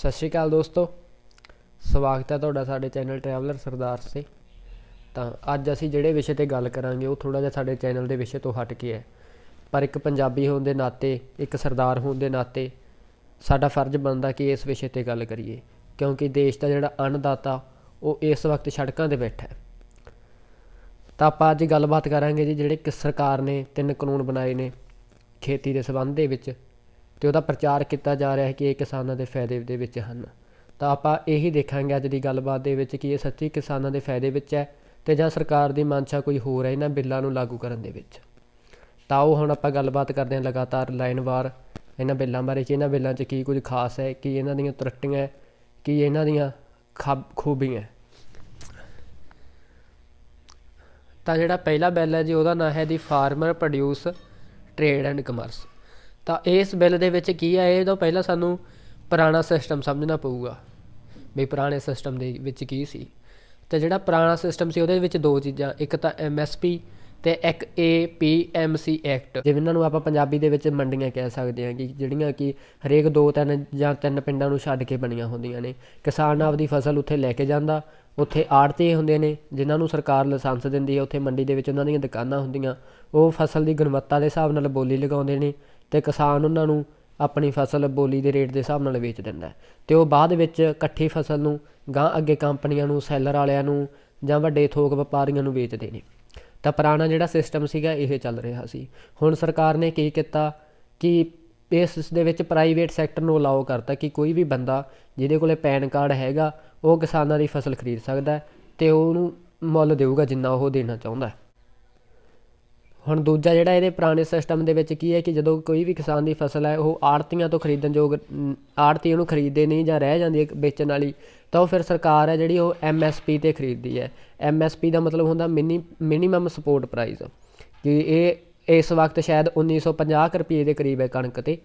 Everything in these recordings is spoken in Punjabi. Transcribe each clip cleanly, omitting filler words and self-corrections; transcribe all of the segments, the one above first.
सत श्री अकाल दोस्तों, स्वागत है तुहाडा साडे चैनल ट्रैवलर सरदार से। तो अज असी जिहड़े विषय ते गल करांगे वो थोड़ा जिहा साडे चैनल के विषय तो हट के है, पर एक पंजाबी होने के नाते, एक सरदार होने के नाते साडा फर्ज बनता कि इस विषय ते गल करिए, क्योंकि देश का जिहड़ा अन्नदाता वो इस वक्त सड़कों ते बैठा है। तो आपां अज गलबात करांगे जी जिहड़े सरकार ने 3 कानून बनाए ने खेती के संबंध दे विच, तो वह प्रचार किया जा रहा है कि ये किसानों के फायदे दे विच हन। तो आप यही देखा अज की गलबात दे विच कि ये सच्ची किसानों के फायदे विच है तो जां सरकार की मंशा कोई होर है इन्हां बिलों नूं लागू करन दे विच। तो आओ हुण आपां गलबात करते हैं लगातार लाइनवार इन्हां बिलों बारे कि इन्हां बिलों च की कुछ खास है, कि इन्हां दीयां तरक्कियां है, कि इन्हां दीयां खूबियां है। तो जिहड़ा पहला बिल है जी उसका नाम है the farmer produce trade and commerce. तो इस बिल दे विच की है, ये तो पहला सानू पुराना सिस्टम समझना पऊगा भी पुराने सिस्टम दे विच की सी। तो जिहड़ा पुराना सिस्टम सी उहदे विच 2 चीज़ां, एक तो MSP ते एक APMC एक्ट, जिन्हां नूं आपां पंजाबी दे विच मंडियां कह सकते हैं, कि जिहड़ियां कि हरेक 2-3 जां 3 पिंडां नूं छड्ड के बणीਆਂ ਹੁੰਦੀਆਂ ने। किसान आपदी फसल उत्थे लैके जांदा, उत्थे आड़ती हुंदे ने जिन्हां नूं सरकार लाइसेंस दिंदी है, उत्थे मंडी दे विच उन्हां दीयां दुकानां हुंदियां, वो फसल की गुणवत्ता के हिसाब नाल बोली लगाउंदे ने ते किसान उन्हां नूं अपनी फसल बोली के रेट के हिसाब नाल वेच दिंदा है। तो वो बाद विच इकट्ठी फसल नूं गांह अगे कंपनियां नूं, सैलर वालियां नूं जां वड्डे थोक वपारियां नूं वेचदे ने। तो पुराना जिहड़ा सिस्टम सीगा ये चल रहा सी। हुण सरकार ने की किया कि इस दे विच प्राइवेट सैक्टर नूं अलाउ करता कि कोई भी बंदा जिहदे कोले पैन कार्ड हैगा वो किसानां दी फसल खरीद सकदा है ते उहनूं मुੱਲ देऊगा जिन्ना वो देना चाहुंदा है। हुण दूजा जिहड़ा इहदे पुराने सिस्टम दे विच की है कि जदों कोई भी किसान की फसल है वो आड़तियां तो खरीदण जोग, आड़ती उहनूं खरीददे नहीं जां रह जांदी है बेचण वाली, तो फिर सरकार है जिहड़ी वो MSP ते खरीददी है। MSP का मतलब हुंदा मिनीमम सपोर्ट प्राइस, कि ये इस वक्त शायद 1950 रुपये के करीब है कणक ते।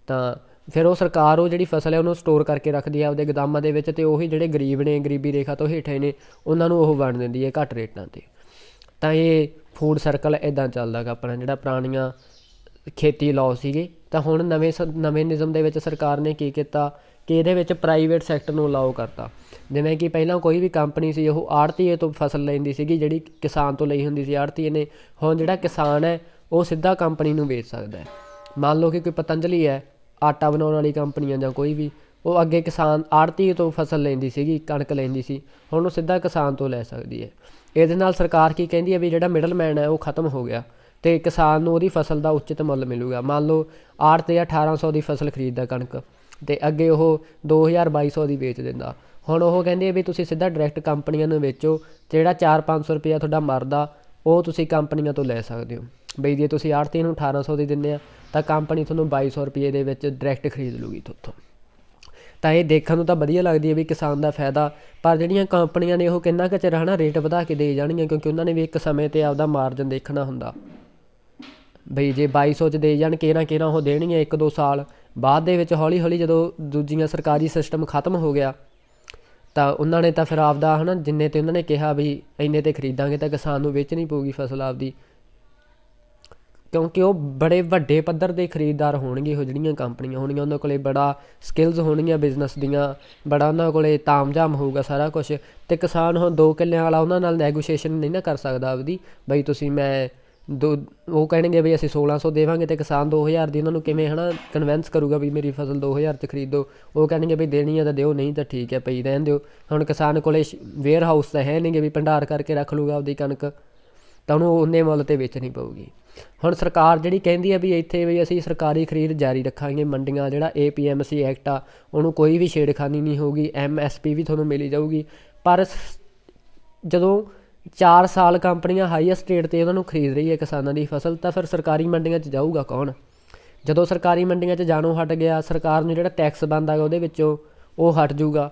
तो फिर वो सरकार वो जिहड़ी फसल है उन्होंने स्टोर करके रखती है आपदे गोदामां दे विच, ते उही जिहड़े गरीब ने, गरीबी रेखा तो हेठे ने, उन्हां नूं ओह वंड दिंदी है घੱਟ रेटां ते। तो ये फूड सर्कल इदां चलदा गा अपना, जिहड़ा पुराणियां खेती लॉ सीगे। तो हुण नवें निज़म दे विच सरकार ने की किया कि इहदे विच प्राइवेट सैक्टर नूं अलाउ करता। जिवें कि पहलां कोई भी कंपनी सी वो आड़तीए तो फसल लैंदी सीगी, जिहड़ी किसान तो लई हुंदी सी आड़तीए ने। हुण जिहड़ा किसान है वो सीधा कंपनी नूं वेच सकदा है। मान लो कि कोई पतंजलि है, आटा बनाउण वाली कंपनी जां कोई भी, वो अगे किसान आड़तीए तो फसल लैंदी सीगी, कणक लैंदी सी, हुण वो सीधा किसान तो लै सकदी है। ਇਹਦੇ ਨਾਲ सरकार की कहती है भी ਜਿਹੜਾ मिडलमैन है वो खत्म हो गया तो किसान ਨੂੰ ਉਹਦੀ फसल का उचित ਮੁੱਲ मिलूगा। मान लो ਆੜਤ 1800 की फसल खरीददा कणक तो अगे वो 2200 की बेच दिंदा। हुण ਉਹ ਕਹਿੰਦੇ भी तुसीं सीधा डायरैक्ट कंपनियां ਨੂੰ ਵੇਚੋ, ਜਿਹੜਾ 400-500 रुपया ਤੁਹਾਡਾ ਮਰਦਾ ਉਹ ਤੁਸੀਂ ਕੰਪਨੀਆਂ ਤੋਂ ਲੈ ਸਕਦੇ ਹੋ। ਬਈ ਜੇ ਤੁਸੀਂ ਆੜਤੀ ਨੂੰ 1800 ਦੀ ਦਿੰਦੇ ਆ ਤਾਂ ਕੰਪਨੀ ਤੁਹਾਨੂੰ 2200 ਰੁਪਏ ਦੇ ਵਿੱਚ ਡਾਇਰੈਕਟ ਖਰੀਦ ਲੂਗੀ ਤੁਹਾਤੋਂ। ਤਾਂ ਇਹ ਦੇਖਣ ਨੂੰ ਤਾਂ ਵਧੀਆ ਲੱਗਦੀ ਹੈ ਵੀ ਕਿਸਾਨ ਦਾ ਫਾਇਦਾ, ਪਰ ਜਿਹੜੀਆਂ ਕੰਪਨੀਆਂ ਨੇ ਉਹ ਕਿੰਨਾ ਕੁ ਚਿਰ ਹੈ ਨਾ ਰੇਟ ਵਧਾ ਕੇ ਦੇ ਜਾਣਗੀਆਂ, ਕਿਉਂਕਿ ਉਹਨਾਂ ਨੇ ਵੀ ਇੱਕ ਸਮੇਂ 'ਤੇ ਆਪਦਾ ਮਾਰਜਨ ਦੇਖਣਾ ਹੁੰਦਾ। ਬਈ ਜੇ 2200 'ਚ ਦੇ ਜਾਣ ਕਿਹੜਾ ਉਹ ਦੇਣਗੀਆਂ 1-2 ਸਾਲ ਬਾਅਦ ਦੇ ਵਿੱਚ, ਹੌਲੀ ਹੌਲੀ ਜਦੋਂ ਦੂਜੀਆਂ ਸਰਕਾਰੀ ਸਿਸਟਮ ਖਤਮ ਹੋ ਗਿਆ ਤਾਂ ਉਹਨਾਂ ਨੇ ਤਾਂ ਫਿਰ ਆਪਦਾ ਹੈ ਨਾ ਜਿੰਨੇ 'ਤੇ ਉਹਨਾਂ ਨੇ ਕਿਹਾ ਵੀ ਇੰਨੇ 'ਤੇ ਖਰੀਦਾਂਗੇ ਤਾਂ ਕਿਸਾਨ ਨੂੰ ਵੇਚਣੀ ਪਊਗੀ ਫਸਲ ਆਪਦੀ, क्योंकि वो बड़े वड्डे पद्धर के खरीददार होणगे। वो जिहड़ियां कंपनियां होणगियां उन्हां कोले बड़ा स्किल्स होणगियां बिजनेस दियां, बड़ा उन्हां कोले तामझाम होऊगा सारा कुछ। तो किसान हुण 2 किल्लियां वाला उन्हां नाल नैगोशिएशन नहीं ना कर सकदा आपदी, बई तुसीं मैं वो कहणगे भी असीं 1600 देवांगे तो किसान 2000 दी उन्हां नूं किवें है ना कन्विंस करूगा भी मेरी फसल 2000 च खरीदो। वो कहणगे भी देनी है तो दिओ, नहीं तो ठीक है पई रहण दिओ। हुण किसान कोले वेयर हाउस तो है नहीं भी भंडार करके रख लूगा आपदी कणक, तो उन्होंने उन्ने मुੱਲ ते बेचनी पऊगी। हुण सरकार जिहड़ी कहंदी है भी इत्थे भी असीं सरकारी खरीद जारी रखांगे, मंडियां जिहड़ा APMC एक्ट आ उहनूं कोई भी छेड़खानी नहीं होगी, MSP भी तुहानूं मिली जाऊगी। पर जदों 4 साल कंपनियां हाईएस्ट रेट ते उन्हां नूं खरीद रही है किसानां दी फसल, तो फिर सरकारी मंडियां 'च जाऊगा कौन? जदों सरकारी मंडियां 'च जाणों हट गया, सरकार नूं जिहड़ा टैक्स बनदा गा उहदे विच्चों वो हट जूगा,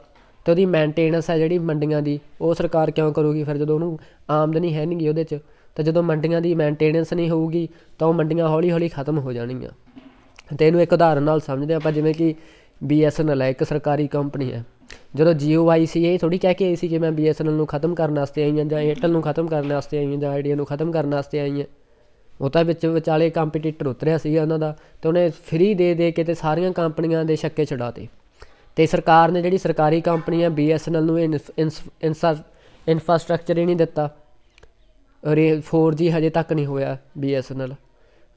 तो उहदी मेनटेनेंस है जिहड़ी मंडियां दी वो सरकार क्यों करूगी फिर जदों उहनूं आमदनी है नहीं गी उहदे च। तो जो मंडियां की मेनटेनेंस नहीं होगी तो वो मंडियां हौली हौली खत्म हो जाणगियां। तो इनू एक उदाहरण नाल समझते आपां, जिवें कि BSNL है एक सरकारी कंपनी है। जो Jio आई सी ये थोड़ी कह के आई सी कि मैं BSNL नूं खत्म करने वास्ते आई हाँ, जां एयरटेल नूं खत्म करने वास्ते आई हाँ, जां आइडिया नूं खत्म करने वास्ते आई हाँ। वो तो विचाले कंपीटीटर उतरिया सीगा उन्हां दा, ते उन्हें फ्री दे के ते सारियां कंपनियां दे छक्के छड़ाते। ਤੇ ਸਰਕਾਰ ਨੇ ਜਿਹੜੀ ਸਰਕਾਰੀ ਕੰਪਨੀ ਹੈ BSNL ਨੂੰ ਇਨਫਰਾਸਟਰਕਚਰ ਹੀ ਨਹੀਂ ਦਿੱਤਾ। 4G ਹਜੇ ਤੱਕ ਨਹੀਂ ਹੋਇਆ BSNL,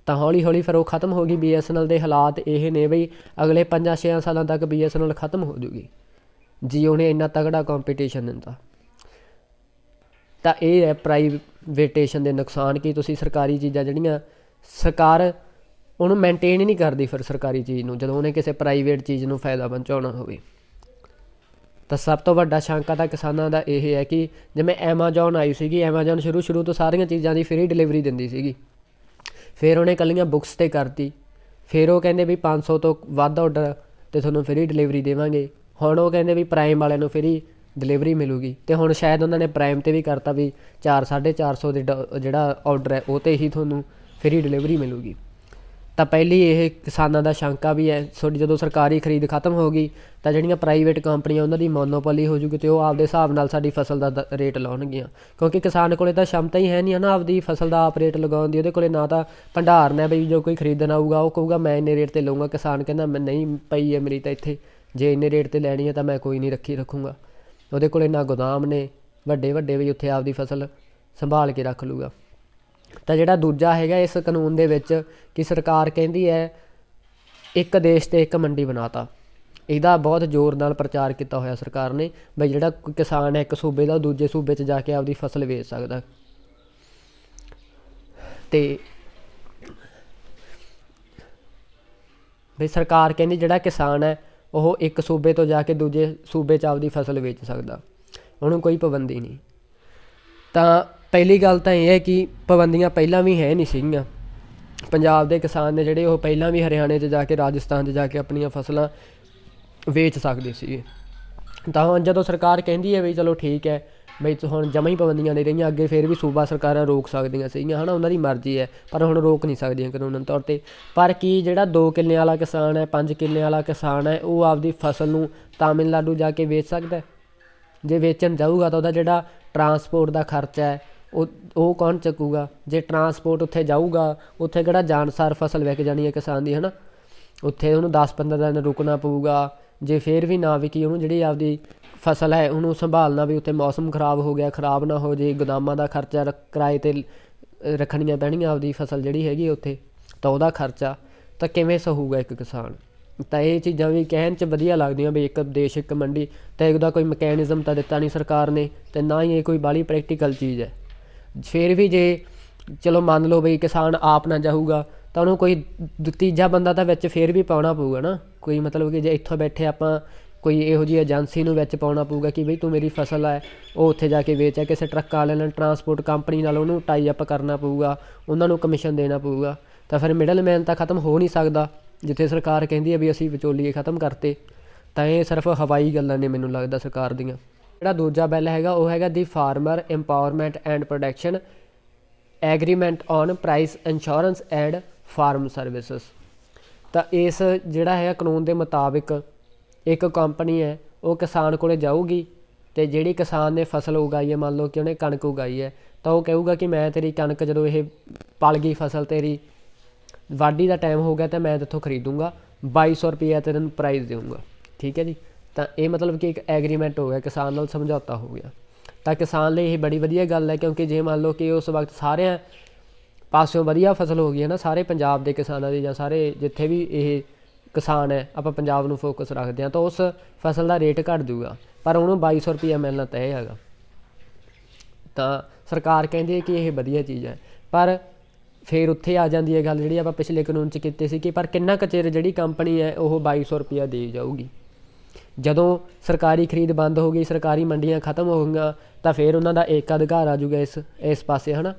ਤਾਂ ਹੌਲੀ ਹੌਲੀ ਫਿਰ ਉਹ ਖ਼ਤਮ ਹੋ ਗਈ। BSNL ਦੇ ਹਾਲਾਤ ਇਹ ਨੇ ਬਈ ਅਗਲੇ 5-6 ਸਾਲਾਂ ਤੱਕ BSNL ਖ਼ਤਮ ਹੋ ਜੂਗੀ। Jio ਨੇ ਇੰਨਾ ਤਗੜਾ ਕੰਪੀਟੀਸ਼ਨ ਦਿੰਦਾ। ਤਾਂ ਇਹ ਹੈ ਪ੍ਰਾਈਵੇਟੇਸ਼ਨ ਦੇ ਨੁਕਸਾਨ ਕਿ ਤੁਸੀਂ ਸਰਕਾਰੀ ਚੀਜ਼ਾਂ ਜਿਹੜੀਆਂ ਸਰਕਾਰ ਉਹਨੂੰ ਮੇਨਟੇਨ ਹੀ ਨਹੀਂ ਕਰਦੀ ਫਿਰ ਸਰਕਾਰੀ ਚੀਜ਼ ਨੂੰ, ਜਦੋਂ ਉਹਨੇ ਕਿਸੇ ਪ੍ਰਾਈਵੇਟ ਚੀਜ਼ ਨੂੰ ਫਾਇਦਾ ਪਹੁੰਚਾਉਣਾ ਹੋਵੇ। ਤਾਂ ਸਭ ਤੋਂ ਵੱਡਾ ਸ਼ੰਕਾ ਤਾਂ ਕਿਸਾਨਾਂ ਦਾ ਇਹ ਹੈ ਕਿ ਜਿਵੇਂ ਐਮਾਜੋਨ ਆਈ ਸੀਗੀ, ਐਮਾਜੋਨ ਸ਼ੁਰੂ ਤੋਂ ਸਾਰੀਆਂ ਚੀਜ਼ਾਂ ਦੀ ਫ੍ਰੀ ਡਿਲੀਵਰੀ ਦਿੰਦੀ ਸੀਗੀ, ਫਿਰ ਉਹਨੇ ਇਕੱਲੀਆਂ ਬੁੱਕਸ 'ਤੇ ਕਰਤੀ, ਫਿਰ ਉਹ ਕਹਿੰਦੇ ਵੀ 500 ਤੋਂ ਵੱਧ ਔਡਰ ਅਤੇ ਤੁਹਾਨੂੰ ਫ੍ਰੀ ਡਿਲੀਵਰੀ ਦੇਵਾਂਗੇ। ਹੁਣ ਉਹ ਕਹਿੰਦੇ ਵੀ ਪ੍ਰਾਈਮ ਵਾਲਿਆਂ ਨੂੰ ਫ੍ਰੀ ਡਿਲੀਵਰੀ ਮਿਲੂਗੀ, ਅਤੇ ਹੁਣ ਸ਼ਾਇਦ ਉਹਨਾਂ ਨੇ ਪ੍ਰਾਈਮ 'ਤੇ ਵੀ ਕਰਤਾ ਵੀ 400-450 ਦੇ ਜਿਹੜਾ ਔਡਰ ਹੈ ਉਹ 'ਤੇ ਹੀ ਤੁਹਾਨੂੰ ਫ੍ਰੀ ਡਿਲੀਵਰੀ ਮਿਲੂਗੀ। ਤਾਂ ਪਹਿਲੀ ਇਹ ਕਿਸਾਨਾਂ ਦਾ ਸ਼ੰਕਾ ਵੀ ਹੈ ਜਦੋਂ ਸਰਕਾਰੀ ਖਰੀਦ ਖਤਮ ਹੋ ਗਈ ਤਾਂ ਜਿਹੜੀਆਂ ਪ੍ਰਾਈਵੇਟ ਕੰਪਨੀਆਂ ਉਹਨਾਂ ਦੀ ਮੋਨੋਪੋਲੀ ਹੋ ਜੂਗੀ, ਅਤੇ ਉਹ ਆਪਦੇ ਹਿਸਾਬ ਨਾਲ ਸਾਡੀ ਫਸਲ ਦਾ ਰੇਟ ਲਾਉਣਗੀਆਂ, ਕਿਉਂਕਿ ਕਿਸਾਨ ਕੋਲ ਤਾਂ ਸ਼ਮਤਾ ਹੀ ਹੈ ਨਹੀਂ ਹੈ ਨਾ ਆਪਦੀ ਫਸਲ ਦਾ ਆਪ ਰੇਟ ਲਗਾਉਣ ਦੀ। ਉਹਦੇ ਕੋਲ ਨਾ ਤਾਂ ਭੰਡਾਰ ਨੇ ਬਈ ਜੋ ਕੋਈ ਖਰੀਦਣ ਆਊਗਾ ਉਹ ਕਹੂਗਾ ਮੈਂ ਇੰਨੇ ਰੇਟ 'ਤੇ ਲਊਂਗਾ, ਕਿਸਾਨ ਕਹਿੰਦਾ ਮੈਂ ਨਹੀਂ ਪਈ ਹੈ ਮੇਰੀ ਤਾਂ ਇੱਥੇ, ਜੇ ਇੰਨੇ ਰੇਟ 'ਤੇ ਲੈਣੀ ਹੈ ਤਾਂ ਮੈਂ ਕੋਈ ਨਹੀਂ ਰੱਖੂੰਗਾ। ਉਹਦੇ ਕੋਲ ਨਾ ਗੋਦਾਮ ਨੇ ਵੱਡੇ ਵੀ ਉੱਥੇ ਆਪਦੀ ਫਸਲ ਸੰਭਾਲ ਕੇ ਰੱਖ ਲੂਗਾ। ਤਾਂ ਜਿਹੜਾ ਦੂਜਾ ਹੈਗਾ ਇਸ ਕਾਨੂੰਨ ਦੇ ਵਿੱਚ ਕਿ ਸਰਕਾਰ ਕਹਿੰਦੀ ਹੈ ਇੱਕ ਦੇਸ਼ 'ਤੇ ਇੱਕ ਮੰਡੀ ਬਣਾ ਤਾ, ਇਹਦਾ ਬਹੁਤ ਜ਼ੋਰ ਨਾਲ ਪ੍ਰਚਾਰ ਕੀਤਾ ਹੋਇਆ ਸਰਕਾਰ ਨੇ ਬਈ ਜਿਹੜਾ ਕਿਸਾਨ ਹੈ ਇੱਕ ਸੂਬੇ ਦਾ ਉਹ ਦੂਜੇ ਸੂਬੇ 'ਚ ਜਾ ਕੇ ਆਪਦੀ ਫਸਲ ਵੇਚ ਸਕਦਾ। ਅਤੇ ਬਈ ਸਰਕਾਰ ਕਹਿੰਦੀ ਜਿਹੜਾ ਕਿਸਾਨ ਹੈ ਉਹ ਇੱਕ ਸੂਬੇ ਤੋਂ ਜਾ ਕੇ ਦੂਜੇ ਸੂਬੇ 'ਚ ਆਪਦੀ ਫਸਲ ਵੇਚ ਸਕਦਾ, ਉਹਨੂੰ ਕੋਈ ਪਾਬੰਦੀ ਨਹੀਂ। ਤਾਂ ਪਹਿਲੀ ਗੱਲ ਤਾਂ ਇਹ ਹੈ ਕਿ ਪਾਬੰਦੀਆਂ ਪਹਿਲਾਂ ਵੀ ਹੈ ਨਹੀਂ ਸੀਗੀਆਂ। ਪੰਜਾਬ ਦੇ ਕਿਸਾਨ ਨੇ ਜਿਹੜੇ ਉਹ ਪਹਿਲਾਂ ਵੀ ਹਰਿਆਣੇ 'ਚ ਜਾ ਕੇ ਰਾਜਸਥਾਨ 'ਚ ਜਾ ਕੇ ਆਪਣੀਆਂ ਫਸਲਾਂ ਵੇਚ ਸਕਦੇ ਸੀਗੇ। ਤਾਂ ਹੁਣ ਜਦੋਂ ਸਰਕਾਰ ਕਹਿੰਦੀ ਹੈ ਵੀ ਚਲੋ ਠੀਕ ਹੈ ਬਈ ਹੁਣ ਜਮਾਂ ਹੀ ਪਾਬੰਦੀਆਂ ਨਹੀਂ ਰਹੀਆਂ, ਅੱਗੇ ਫਿਰ ਵੀ ਸੂਬਾ ਸਰਕਾਰਾਂ ਰੋਕ ਸਕਦੀਆਂ ਸੀਗੀਆਂ ਹੈ ਨਾ, ਉਹਨਾਂ ਦੀ ਮਰਜ਼ੀ ਹੈ, ਪਰ ਹੁਣ ਰੋਕ ਨਹੀਂ ਸਕਦੀਆਂ ਕਾਨੂੰਨ ਤੌਰ 'ਤੇ। ਪਰ ਕੀ ਜਿਹੜਾ 2 ਕਿੱਲਿਆਂ ਵਾਲਾ ਕਿਸਾਨ ਹੈ 5 ਕਿੱਲਿਆਂ ਵਾਲਾ ਕਿਸਾਨ ਹੈ ਉਹ ਆਪਦੀ ਫਸਲ ਨੂੰ ਤਾਮਿਲਨਾਡੂ ਜਾ ਕੇ ਵੇਚ ਸਕਦਾ? ਜੇ ਵੇਚਣ ਜਾਊਗਾ ਤਾਂ ਉਹਦਾ ਜਿਹੜਾ ਟਰਾਂਸਪੋਰਟ ਦਾ ਖਰਚਾ ਹੈ ਉਹ ਕੌਣ ਚੱਕੂਗਾ? ਜੇ ਟਰਾਂਸਪੋਰਟ ਉੱਥੇ ਜਾਊਗਾ ਉੱਥੇ ਕਿਹੜਾ ਜਾਨਸਾਰ ਫਸਲ ਵਿਕ ਜਾਣੀ ਹੈ ਕਿਸਾਨ ਦੀ ਹੈ ਨਾ, ਉੱਥੇ ਉਹਨੂੰ 10-15 ਦਿਨ ਰੁਕਣਾ ਪਊਗਾ। ਜੇ ਫਿਰ ਵੀ ਨਾ ਵਿਕੀ ਉਹਨੂੰ ਜਿਹੜੀ ਆਪਦੀ ਫਸਲ ਹੈ ਉਹਨੂੰ ਸੰਭਾਲਣਾ ਵੀ, ਉੱਥੇ ਮੌਸਮ ਖਰਾਬ ਹੋ ਗਿਆ ਖਰਾਬ ਨਾ ਹੋ ਜੇ, ਗੋਦਾਮਾਂ ਦਾ ਖਰਚਾ ਕਿਰਾਏ 'ਤੇ ਰੱਖਣੀਆਂ ਪੈਣੀਆਂ ਆਪਦੀ ਫਸਲ ਜਿਹੜੀ ਹੈਗੀ ਉੱਥੇ, ਤਾਂ ਉਹਦਾ ਖਰਚਾ ਤਾਂ ਕਿਵੇਂ ਸਹੂਗਾ ਇੱਕ ਕਿਸਾਨ? ਤਾਂ ਇਹ ਚੀਜ਼ਾਂ ਵੀ ਕਹਿਣ 'ਚ ਵਧੀਆ ਲੱਗਦੀਆਂ ਵੀ ਇੱਕ ਦੇਸ਼ ਇੱਕ ਮੰਡੀ, ਤਾਂ ਇਹਦਾ ਕੋਈ ਮਕੈਨਿਜ਼ਮ ਤਾਂ ਦਿੱਤਾ ਨਹੀਂ ਸਰਕਾਰ ਨੇ, ਅਤੇ ਨਾ ਹੀ ਇਹ ਕੋਈ ਬਾਹਲੀ ਪ੍ਰੈਕਟੀਕਲ ਚੀਜ਼ ਹੈ। ਫਿਰ ਵੀ ਜੇ ਚਲੋ ਮੰਨ ਲਓ ਬਈ ਕਿਸਾਨ ਆਪ ਨਾ ਜਾਊਗਾ ਤਾਂ ਉਹਨੂੰ ਕੋਈ ਤੀਜਾ ਬੰਦਾ ਤਾਂ ਵਿੱਚ ਫਿਰ ਵੀ ਪਾਉਣਾ ਪਊਗਾ ਨਾ, ਕੋਈ ਮਤਲਬ ਕਿ ਜੇ ਇੱਥੋਂ ਬੈਠੇ ਆਪਾਂ ਕੋਈ ਇਹੋ ਜਿਹੀ ਏਜੰਸੀ ਨੂੰ ਵਿੱਚ ਪਾਉਣਾ ਪਊਗਾ ਕਿ ਬਈ ਤੂੰ ਮੇਰੀ ਫਸਲ ਹੈ ਉਹ ਉੱਥੇ ਜਾ ਕੇ ਵੇਚ, ਕਿਸੇ ਟਰੱਕਾਂ ਵਾਲੇ ਨਾਲ ਟਰਾਂਸਪੋਰਟ ਕੰਪਨੀ ਨਾਲ ਉਹਨੂੰ ਟਾਈ ਅਪ ਕਰਨਾ ਪਊਗਾ, ਉਹਨਾਂ ਨੂੰ ਕਮਿਸ਼ਨ ਦੇਣਾ ਪਊਗਾ। ਤਾਂ ਫਿਰ ਮਿਡਲਮੈਨ ਤਾਂ ਖਤਮ ਹੋ ਨਹੀਂ ਸਕਦਾ। ਜਿੱਥੇ ਸਰਕਾਰ ਕਹਿੰਦੀ ਹੈ ਵੀ ਅਸੀਂ ਵਿਚੋਲੀਏ ਖਤਮ ਕਰਤੇ, ਤਾਂ ਇਹ ਸਿਰਫ ਹਵਾਈ ਗੱਲਾਂ ਨੇ ਮੈਨੂੰ ਲੱਗਦਾ ਸਰਕਾਰ ਦੀਆਂ। ਜਿਹੜਾ ਦੂਜਾ ਬਿੱਲ ਹੈਗਾ ਉਹ ਹੈਗਾ the farmer empowerment and protection agreement on price insurance and farm services. ਤਾਂ ਇਸ ਜਿਹੜਾ ਹੈਗਾ ਕਾਨੂੰਨ ਦੇ ਮੁਤਾਬਿਕ ਇੱਕ ਕੰਪਨੀ ਹੈ ਉਹ ਕਿਸਾਨ ਕੋਲ ਜਾਊਗੀ, ਅਤੇ ਜਿਹੜੀ ਕਿਸਾਨ ਨੇ ਫਸਲ ਉਗਾਈ ਹੈ, ਮੰਨ ਲਓ ਕਿ ਉਹਨੇ ਕਣਕ ਉਗਾਈ ਹੈ, ਤਾਂ ਉਹ ਕਹੂਗਾ ਕਿ ਮੈਂ ਤੇਰੀ ਕਣਕ ਜਦੋਂ ਇਹ ਪਲ ਗਈ ਫਸਲ ਤੇਰੀ ਵਾਢੀ ਦਾ ਟਾਈਮ ਹੋ ਗਿਆ ਤਾਂ ਮੈਂ ਤੇਥੋਂ ਖਰੀਦੂੰਗਾ 2200 ਰੁਪਈਆ ਤੈਨੂੰ ਪ੍ਰਾਈਜ਼ ਦੇਊਂਗਾ। ਠੀਕ ਹੈ ਜੀ, ਤਾਂ ਇਹ ਮਤਲਬ ਕਿ ਇੱਕ ਐਗਰੀਮੈਂਟ ਹੋ ਗਿਆ, ਕਿਸਾਨ ਨਾਲ ਸਮਝੌਤਾ ਹੋ ਗਿਆ। ਤਾਂ ਕਿਸਾਨ ਲਈ ਇਹ ਬੜੀ ਵਧੀਆ ਗੱਲ ਹੈ, ਕਿਉਂਕਿ ਜੇ ਮੰਨ ਲਓ ਕਿ ਉਸ ਵਕਤ ਸਾਰਿਆਂ ਪਾਸਿਓਂ ਵਧੀਆ ਫਸਲ ਹੋ ਗਈ ਹੈ ਨਾ, ਸਾਰੇ ਪੰਜਾਬ ਦੇ ਕਿਸਾਨਾਂ ਦੀ ਜਾਂ ਸਾਰੇ ਜਿੱਥੇ ਵੀ ਇਹ ਕਿਸਾਨ ਹੈ ਆਪਾਂ ਪੰਜਾਬ ਨੂੰ ਫੋਕਸ ਰੱਖਦੇ ਹਾਂ, ਤਾਂ ਉਸ ਫਸਲ ਦਾ ਰੇਟ ਘੱਟ ਜੂਗਾ, ਪਰ ਉਹਨੂੰ 2200 ਰੁਪਈਆ ਮਿਲਣਾ ਤੈਅ ਹੈਗਾ। ਤਾਂ ਸਰਕਾਰ ਕਹਿੰਦੀ ਹੈ ਕਿ ਇਹ ਵਧੀਆ ਚੀਜ਼ ਹੈ, ਪਰ ਫਿਰ ਉੱਥੇ ਆ ਜਾਂਦੀ ਹੈ ਗੱਲ ਜਿਹੜੀ ਆਪਾਂ ਪਿਛਲੇ ਕਾਨੂੰਨ 'ਚ ਕੀਤੀ ਸੀ ਕਿ ਪਰ ਕਿੰਨਾ ਕੁ ਚਿਰ ਜਿਹੜੀ ਕੰਪਨੀ ਹੈ ਉਹ 2200 ਰੁਪਈਆ ਦੇ ਜਾਊਗੀ। ਜਦੋਂ ਸਰਕਾਰੀ ਖਰੀਦ ਬੰਦ ਹੋ ਗਈ, ਸਰਕਾਰੀ ਮੰਡੀਆਂ ਖਤਮ ਹੋ ਗਈਆਂ, ਤਾਂ ਫਿਰ ਉਹਨਾਂ ਦਾ ਏਕ ਅਧਿਕਾਰ ਆ ਜੂਗਾ ਇਸ ਪਾਸੇ ਹੈ ਨਾ,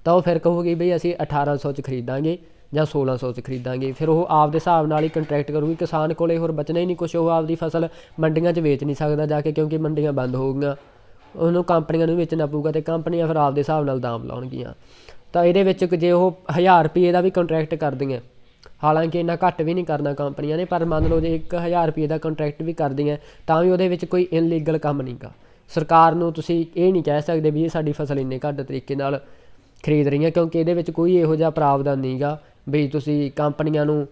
ਤਾਂ ਉਹ ਫਿਰ ਕਹੂਗੀ ਬਈ ਅਸੀਂ 1800 'ਚ ਖਰੀਦਾਂਗੇ ਜਾਂ 1600 'ਚ ਖਰੀਦਾਂਗੇ। ਫਿਰ ਉਹ ਆਪਦੇ ਹਿਸਾਬ ਨਾਲ ਹੀ ਕੰਟਰੈਕਟ ਕਰੂਗੀ, ਕਿਸਾਨ ਕੋਲ ਹੋਰ ਬਚਣਾ ਹੀ ਨਹੀਂ ਕੁਛ, ਉਹ ਆਪਦੀ ਫਸਲ ਮੰਡੀਆਂ 'ਚ ਵੇਚ ਨਹੀਂ ਸਕਦਾ ਜਾ ਕੇ, ਕਿਉਂਕਿ ਮੰਡੀਆਂ ਬੰਦ ਹੋ ਗਈਆਂ, ਉਹਨੂੰ ਕੰਪਨੀਆਂ ਨੂੰ ਵੇਚਣਾ ਪਊਗਾ, ਅਤੇ ਕੰਪਨੀਆਂ ਫਿਰ ਆਪਦੇ ਹਿਸਾਬ ਨਾਲ ਦਾਮ ਲਾਉਣਗੀਆਂ। ਤਾਂ ਇਹਦੇ ਵਿੱਚ ਜੇ ਉਹ 1000 ਰੁਪਈਏ ਦਾ ਵੀ ਕੰਟਰੈਕਟ ਕਰਦੀਆਂ, ਹਾਲਾਂਕਿ ਇੰਨਾ ਘੱਟ ਵੀ ਨਹੀਂ ਕਰਨਾ ਕੰਪਨੀਆਂ ਨੇ, ਪਰ ਮੰਨ ਲਓ ਜੇ 1000 ਰੁਪਈਏ ਦਾ ਕੰਟਰੈਕਟ ਵੀ ਕਰਦੀਆਂ ਤਾਂ ਵੀ ਉਹਦੇ ਵਿੱਚ ਕੋਈ ਇਨਲੀਗਲ ਕੰਮ ਨਹੀਂ ਗਾ। ਸਰਕਾਰ ਨੂੰ ਤੁਸੀਂ ਇਹ ਨਹੀਂ ਕਹਿ ਸਕਦੇ ਵੀ ਇਹ ਸਾਡੀ ਫਸਲ ਇੰਨੇ ਘੱਟ ਤਰੀਕੇ ਨਾਲ ਖਰੀਦ ਰਹੀਆਂ, ਕਿਉਂਕਿ ਇਹਦੇ ਵਿੱਚ ਕੋਈ ਇਹੋ ਜਿਹਾ ਪ੍ਰਾਵਧਾਨ ਨਹੀਂ ਗਾ ਵੀ ਤੁਸੀਂ ਕੰਪਨੀਆਂ ਨੂੰ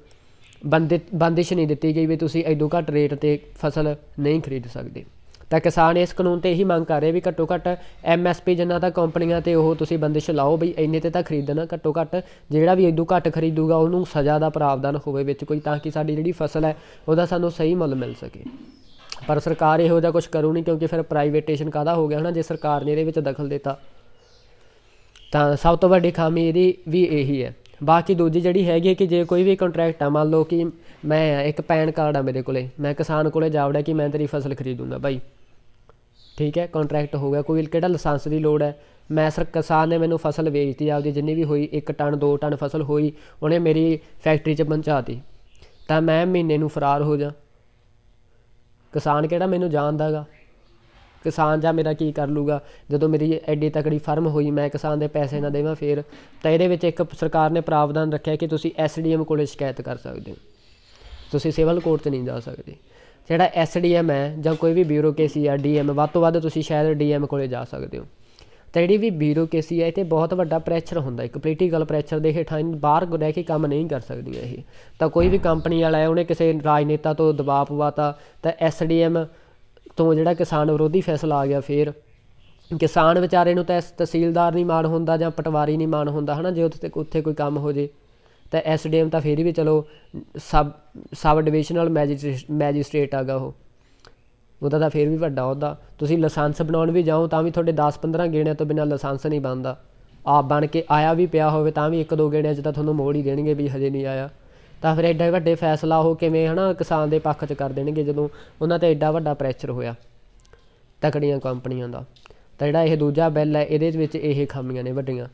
ਬੰਦਿਸ਼ ਨਹੀਂ ਦਿੱਤੀ ਗਈ ਵੀ ਤੁਸੀਂ ਐਡੋ ਘੱਟ ਰੇਟ 'ਤੇ ਫਸਲ ਨਹੀਂ ਖਰੀਦ ਸਕਦੇ। ਤਾਂ ਕਿਸਾਨ ਇਸ ਕਾਨੂੰਨ 'ਤੇ ਇਹੀ ਮੰਗ ਕਰ ਰਹੇ ਵੀ ਘੱਟੋ ਘੱਟ MSP ਜਿੰਨਾ ਤਾਂ ਕੰਪਨੀਆਂ 'ਤੇ ਉਹ ਤੁਸੀਂ ਬੰਦਿਸ਼ ਲਾਓ ਬਈ ਇੰਨੇ 'ਤੇ ਤਾਂ ਖਰੀਦਣਾ, ਘੱਟੋ ਘੱਟ ਜਿਹੜਾ ਵੀ ਐਡੋ ਘੱਟ ਖਰੀਦੂਗਾ ਉਹਨੂੰ ਸਜ਼ਾ ਦਾ ਪ੍ਰਾਵਧਾਨ ਹੋਵੇ ਵਿੱਚ ਕੋਈ, ਤਾਂ ਕਿ ਸਾਡੀ ਜਿਹੜੀ ਫਸਲ ਹੈ ਉਹਦਾ ਸਾਨੂੰ ਸਹੀ ਮੁੱਲ ਮਿਲ ਸਕੇ। ਪਰ ਸਰਕਾਰ ਇਹੋ ਜਿਹਾ ਕੁਛ ਕਰੂ ਨਹੀਂ, ਕਿਉਂਕਿ ਫਿਰ ਪ੍ਰਾਈਵੇਟੇਸ਼ਨ ਕਾਹਦਾ ਹੋ ਗਿਆ ਹੈ ਨਾ, ਜੇ ਸਰਕਾਰ ਨੇ ਇਹਦੇ ਵਿੱਚ ਦਖਲ ਦਿੱਤਾ ਤਾਂ ਸਭ ਤੋਂ ਵੱਡੀ ਖਾਮੀ ਇਹਦੀ ਵੀ ਇਹੀ ਹੈ। ਬਾਕੀ ਦੂਜੀ ਜਿਹੜੀ ਹੈਗੀ ਕਿ ਜੇ ਕੋਈ ਵੀ ਕੰਟਰੈਕਟ ਆ, ਮੰਨ ਲਓ ਕਿ ਮੈਂ ਇੱਕ ਪੈਨ ਕਾਰਡ ਆ ਮੇਰੇ ਕੋਲੇ, ਮੈਂ ਕਿਸਾਨ ਕੋਲੇ ਜਾ ਵੜਿਆ ਕਿ ਮੈਂ ਤੇਰੀ ਫਸਲ ਖਰੀਦੂੰਗਾ ਬਾਈ, ਠੀਕ ਹੈ, ਕੰਟਰੈਕਟ ਹੋ ਗਿਆ, ਕੋਈ ਕਿਹੜਾ ਲਾਇਸੈਂਸ ਦੀ ਲੋੜ ਹੈ। ਮੈਂ ਕਿਸਾਨ ਨੇ ਮੈਨੂੰ ਫਸਲ ਵੇਚਤੀ ਆਪਦੀ ਜਿੰਨੀ ਵੀ ਹੋਈ, 1 ਟਨ 2 ਟਨ ਫਸਲ ਹੋਈ, ਉਹਨੇ ਮੇਰੀ ਫੈਕਟਰੀ 'ਚ ਪਹੁੰਚਾਤੀ, ਤਾਂ ਮੈਂ ਮਹੀਨੇ ਨੂੰ ਫਰਾਰ ਹੋ ਜਾ, ਕਿਸਾਨ ਕਿਹੜਾ ਮੈਨੂੰ ਜਾਣਦਾ ਗਾ। ਕਿਸਾਨ ਜਾਂ ਮੇਰਾ ਕੀ ਕਰ ਲੂਗਾ ਜਦੋਂ ਮੇਰੀ ਐਡੀ ਤਕੜੀ ਫਰਮ ਹੋਈ, ਮੈਂ ਕਿਸਾਨ ਦੇ ਪੈਸੇ ਨਾ ਦੇਵਾਂ ਫਿਰ। ਤਾਂ ਇਹਦੇ ਵਿੱਚ ਇੱਕ ਸਰਕਾਰ ਨੇ ਪ੍ਰਾਵਧਾਨ ਰੱਖਿਆ ਕਿ ਤੁਸੀਂ SDM ਕੋਲ ਸ਼ਿਕਾਇਤ ਕਰ ਸਕਦੇ ਹੋ, ਤੁਸੀਂ ਸਿਵਲ ਕੋਰਟ 'ਚ ਨਹੀਂ ਜਾ ਸਕਦੇ। ਜਿਹੜਾ SDM ਹੈ ਜਾਂ ਕੋਈ ਵੀ ਬਿਊਰੋਕੇਸੀ ਆ, DM, ਵੱਧ ਤੋਂ ਵੱਧ ਤੁਸੀਂ ਸ਼ਾਇਦ DM ਕੋਲ ਜਾ ਸਕਦੇ ਹੋ। ਤਾਂ ਜਿਹੜੀ ਵੀ ਬਿਊਰੋਕੇਸੀ ਹੈ ਇਹ 'ਤੇ ਬਹੁਤ ਵੱਡਾ ਪ੍ਰੈਸ਼ਰ ਹੁੰਦਾ, ਇੱਕ ਪੋਲੀਟੀਕਲ ਪ੍ਰੈਸ਼ਰ ਦੇ ਹੇਠਾਂ ਬਾਹਰ ਰਹਿ ਕੇ ਕੰਮ ਨਹੀਂ ਕਰ ਸਕਦੀਆਂ ਇਹ। ਤਾਂ ਕੋਈ ਵੀ ਕੰਪਨੀ ਵਾਲਾ ਹੈ ਉਹਨੇ ਕਿਸੇ ਰਾਜਨੇਤਾ ਤੋਂ ਦਬਾਅ ਪਵਾਤਾ ਤਾਂ SDM ਤੋਂ ਜਿਹੜਾ ਕਿਸਾਨ ਵਿਰੋਧੀ ਫੈਸਲਾ ਆ ਗਿਆ, ਫਿਰ ਕਿਸਾਨ ਵਿਚਾਰੇ ਨੂੰ ਤਾਂ ਤਹਿਸੀਲਦਾਰ ਨਹੀਂ ਮਾਣ ਹੁੰਦਾ ਜਾਂ ਪਟਵਾਰੀ ਨਹੀਂ ਮਾਣ ਹੁੰਦਾ ਹੈ ਨਾ, ਜੇ ਉੱਥੇ ਕੋਈ ਕੰਮ ਹੋ ਜੇ ਤਾਂ SDM ਤਾਂ ਫਿਰ ਵੀ ਚਲੋ ਸਬ ਡਿਵੀਜ਼ਨਲ ਮੈਜਿਸਟ੍ਰੇਟ ਹੈਗਾ ਉਹਦਾ ਤਾਂ ਫਿਰ ਵੀ ਵੱਡਾ ਅਹੁਦਾ। ਤੁਸੀਂ ਲਾਇਸੈਂਸ ਬਣਾਉਣ ਵੀ ਜਾਓ ਤਾਂ ਵੀ ਤੁਹਾਡੇ 10-15 ਗੇੜਿਆਂ ਤੋਂ ਬਿਨਾਂ ਲਾਇਸੈਂਸ ਨਹੀਂ ਬਣਦਾ, ਆਪ ਬਣ ਕੇ ਆਇਆ ਵੀ ਪਿਆ ਹੋਵੇ ਤਾਂ ਵੀ 1-2 ਗੇੜਿਆਂ 'ਚ ਤਾਂ ਤੁਹਾਨੂੰ ਮੋੜ ਹੀ ਦੇਣਗੇ ਵੀ ਹਜੇ ਨਹੀਂ ਆਇਆ। ਤਾਂ ਫਿਰ ਐਡੇ ਵੱਡੇ ਫੈਸਲਾ ਉਹ ਕਿਵੇਂ ਹੈ ਨਾ ਕਿਸਾਨ ਦੇ ਪੱਖ 'ਚ ਕਰ ਦੇਣਗੇ ਜਦੋਂ ਉਹਨਾਂ 'ਤੇ ਐਡਾ ਵੱਡਾ ਪ੍ਰੈਸ਼ਰ ਹੋਇਆ ਤਕੜੀਆਂ ਕੰਪਨੀਆਂ ਦਾ। ਤਾਂ ਜਿਹੜਾ ਇਹ ਦੂਜਾ ਬਿੱਲ ਹੈ ਇਹਦੇ ਵਿੱਚ ਇਹ ਖਾਮੀਆਂ ਨੇ ਵੱਡੀਆਂ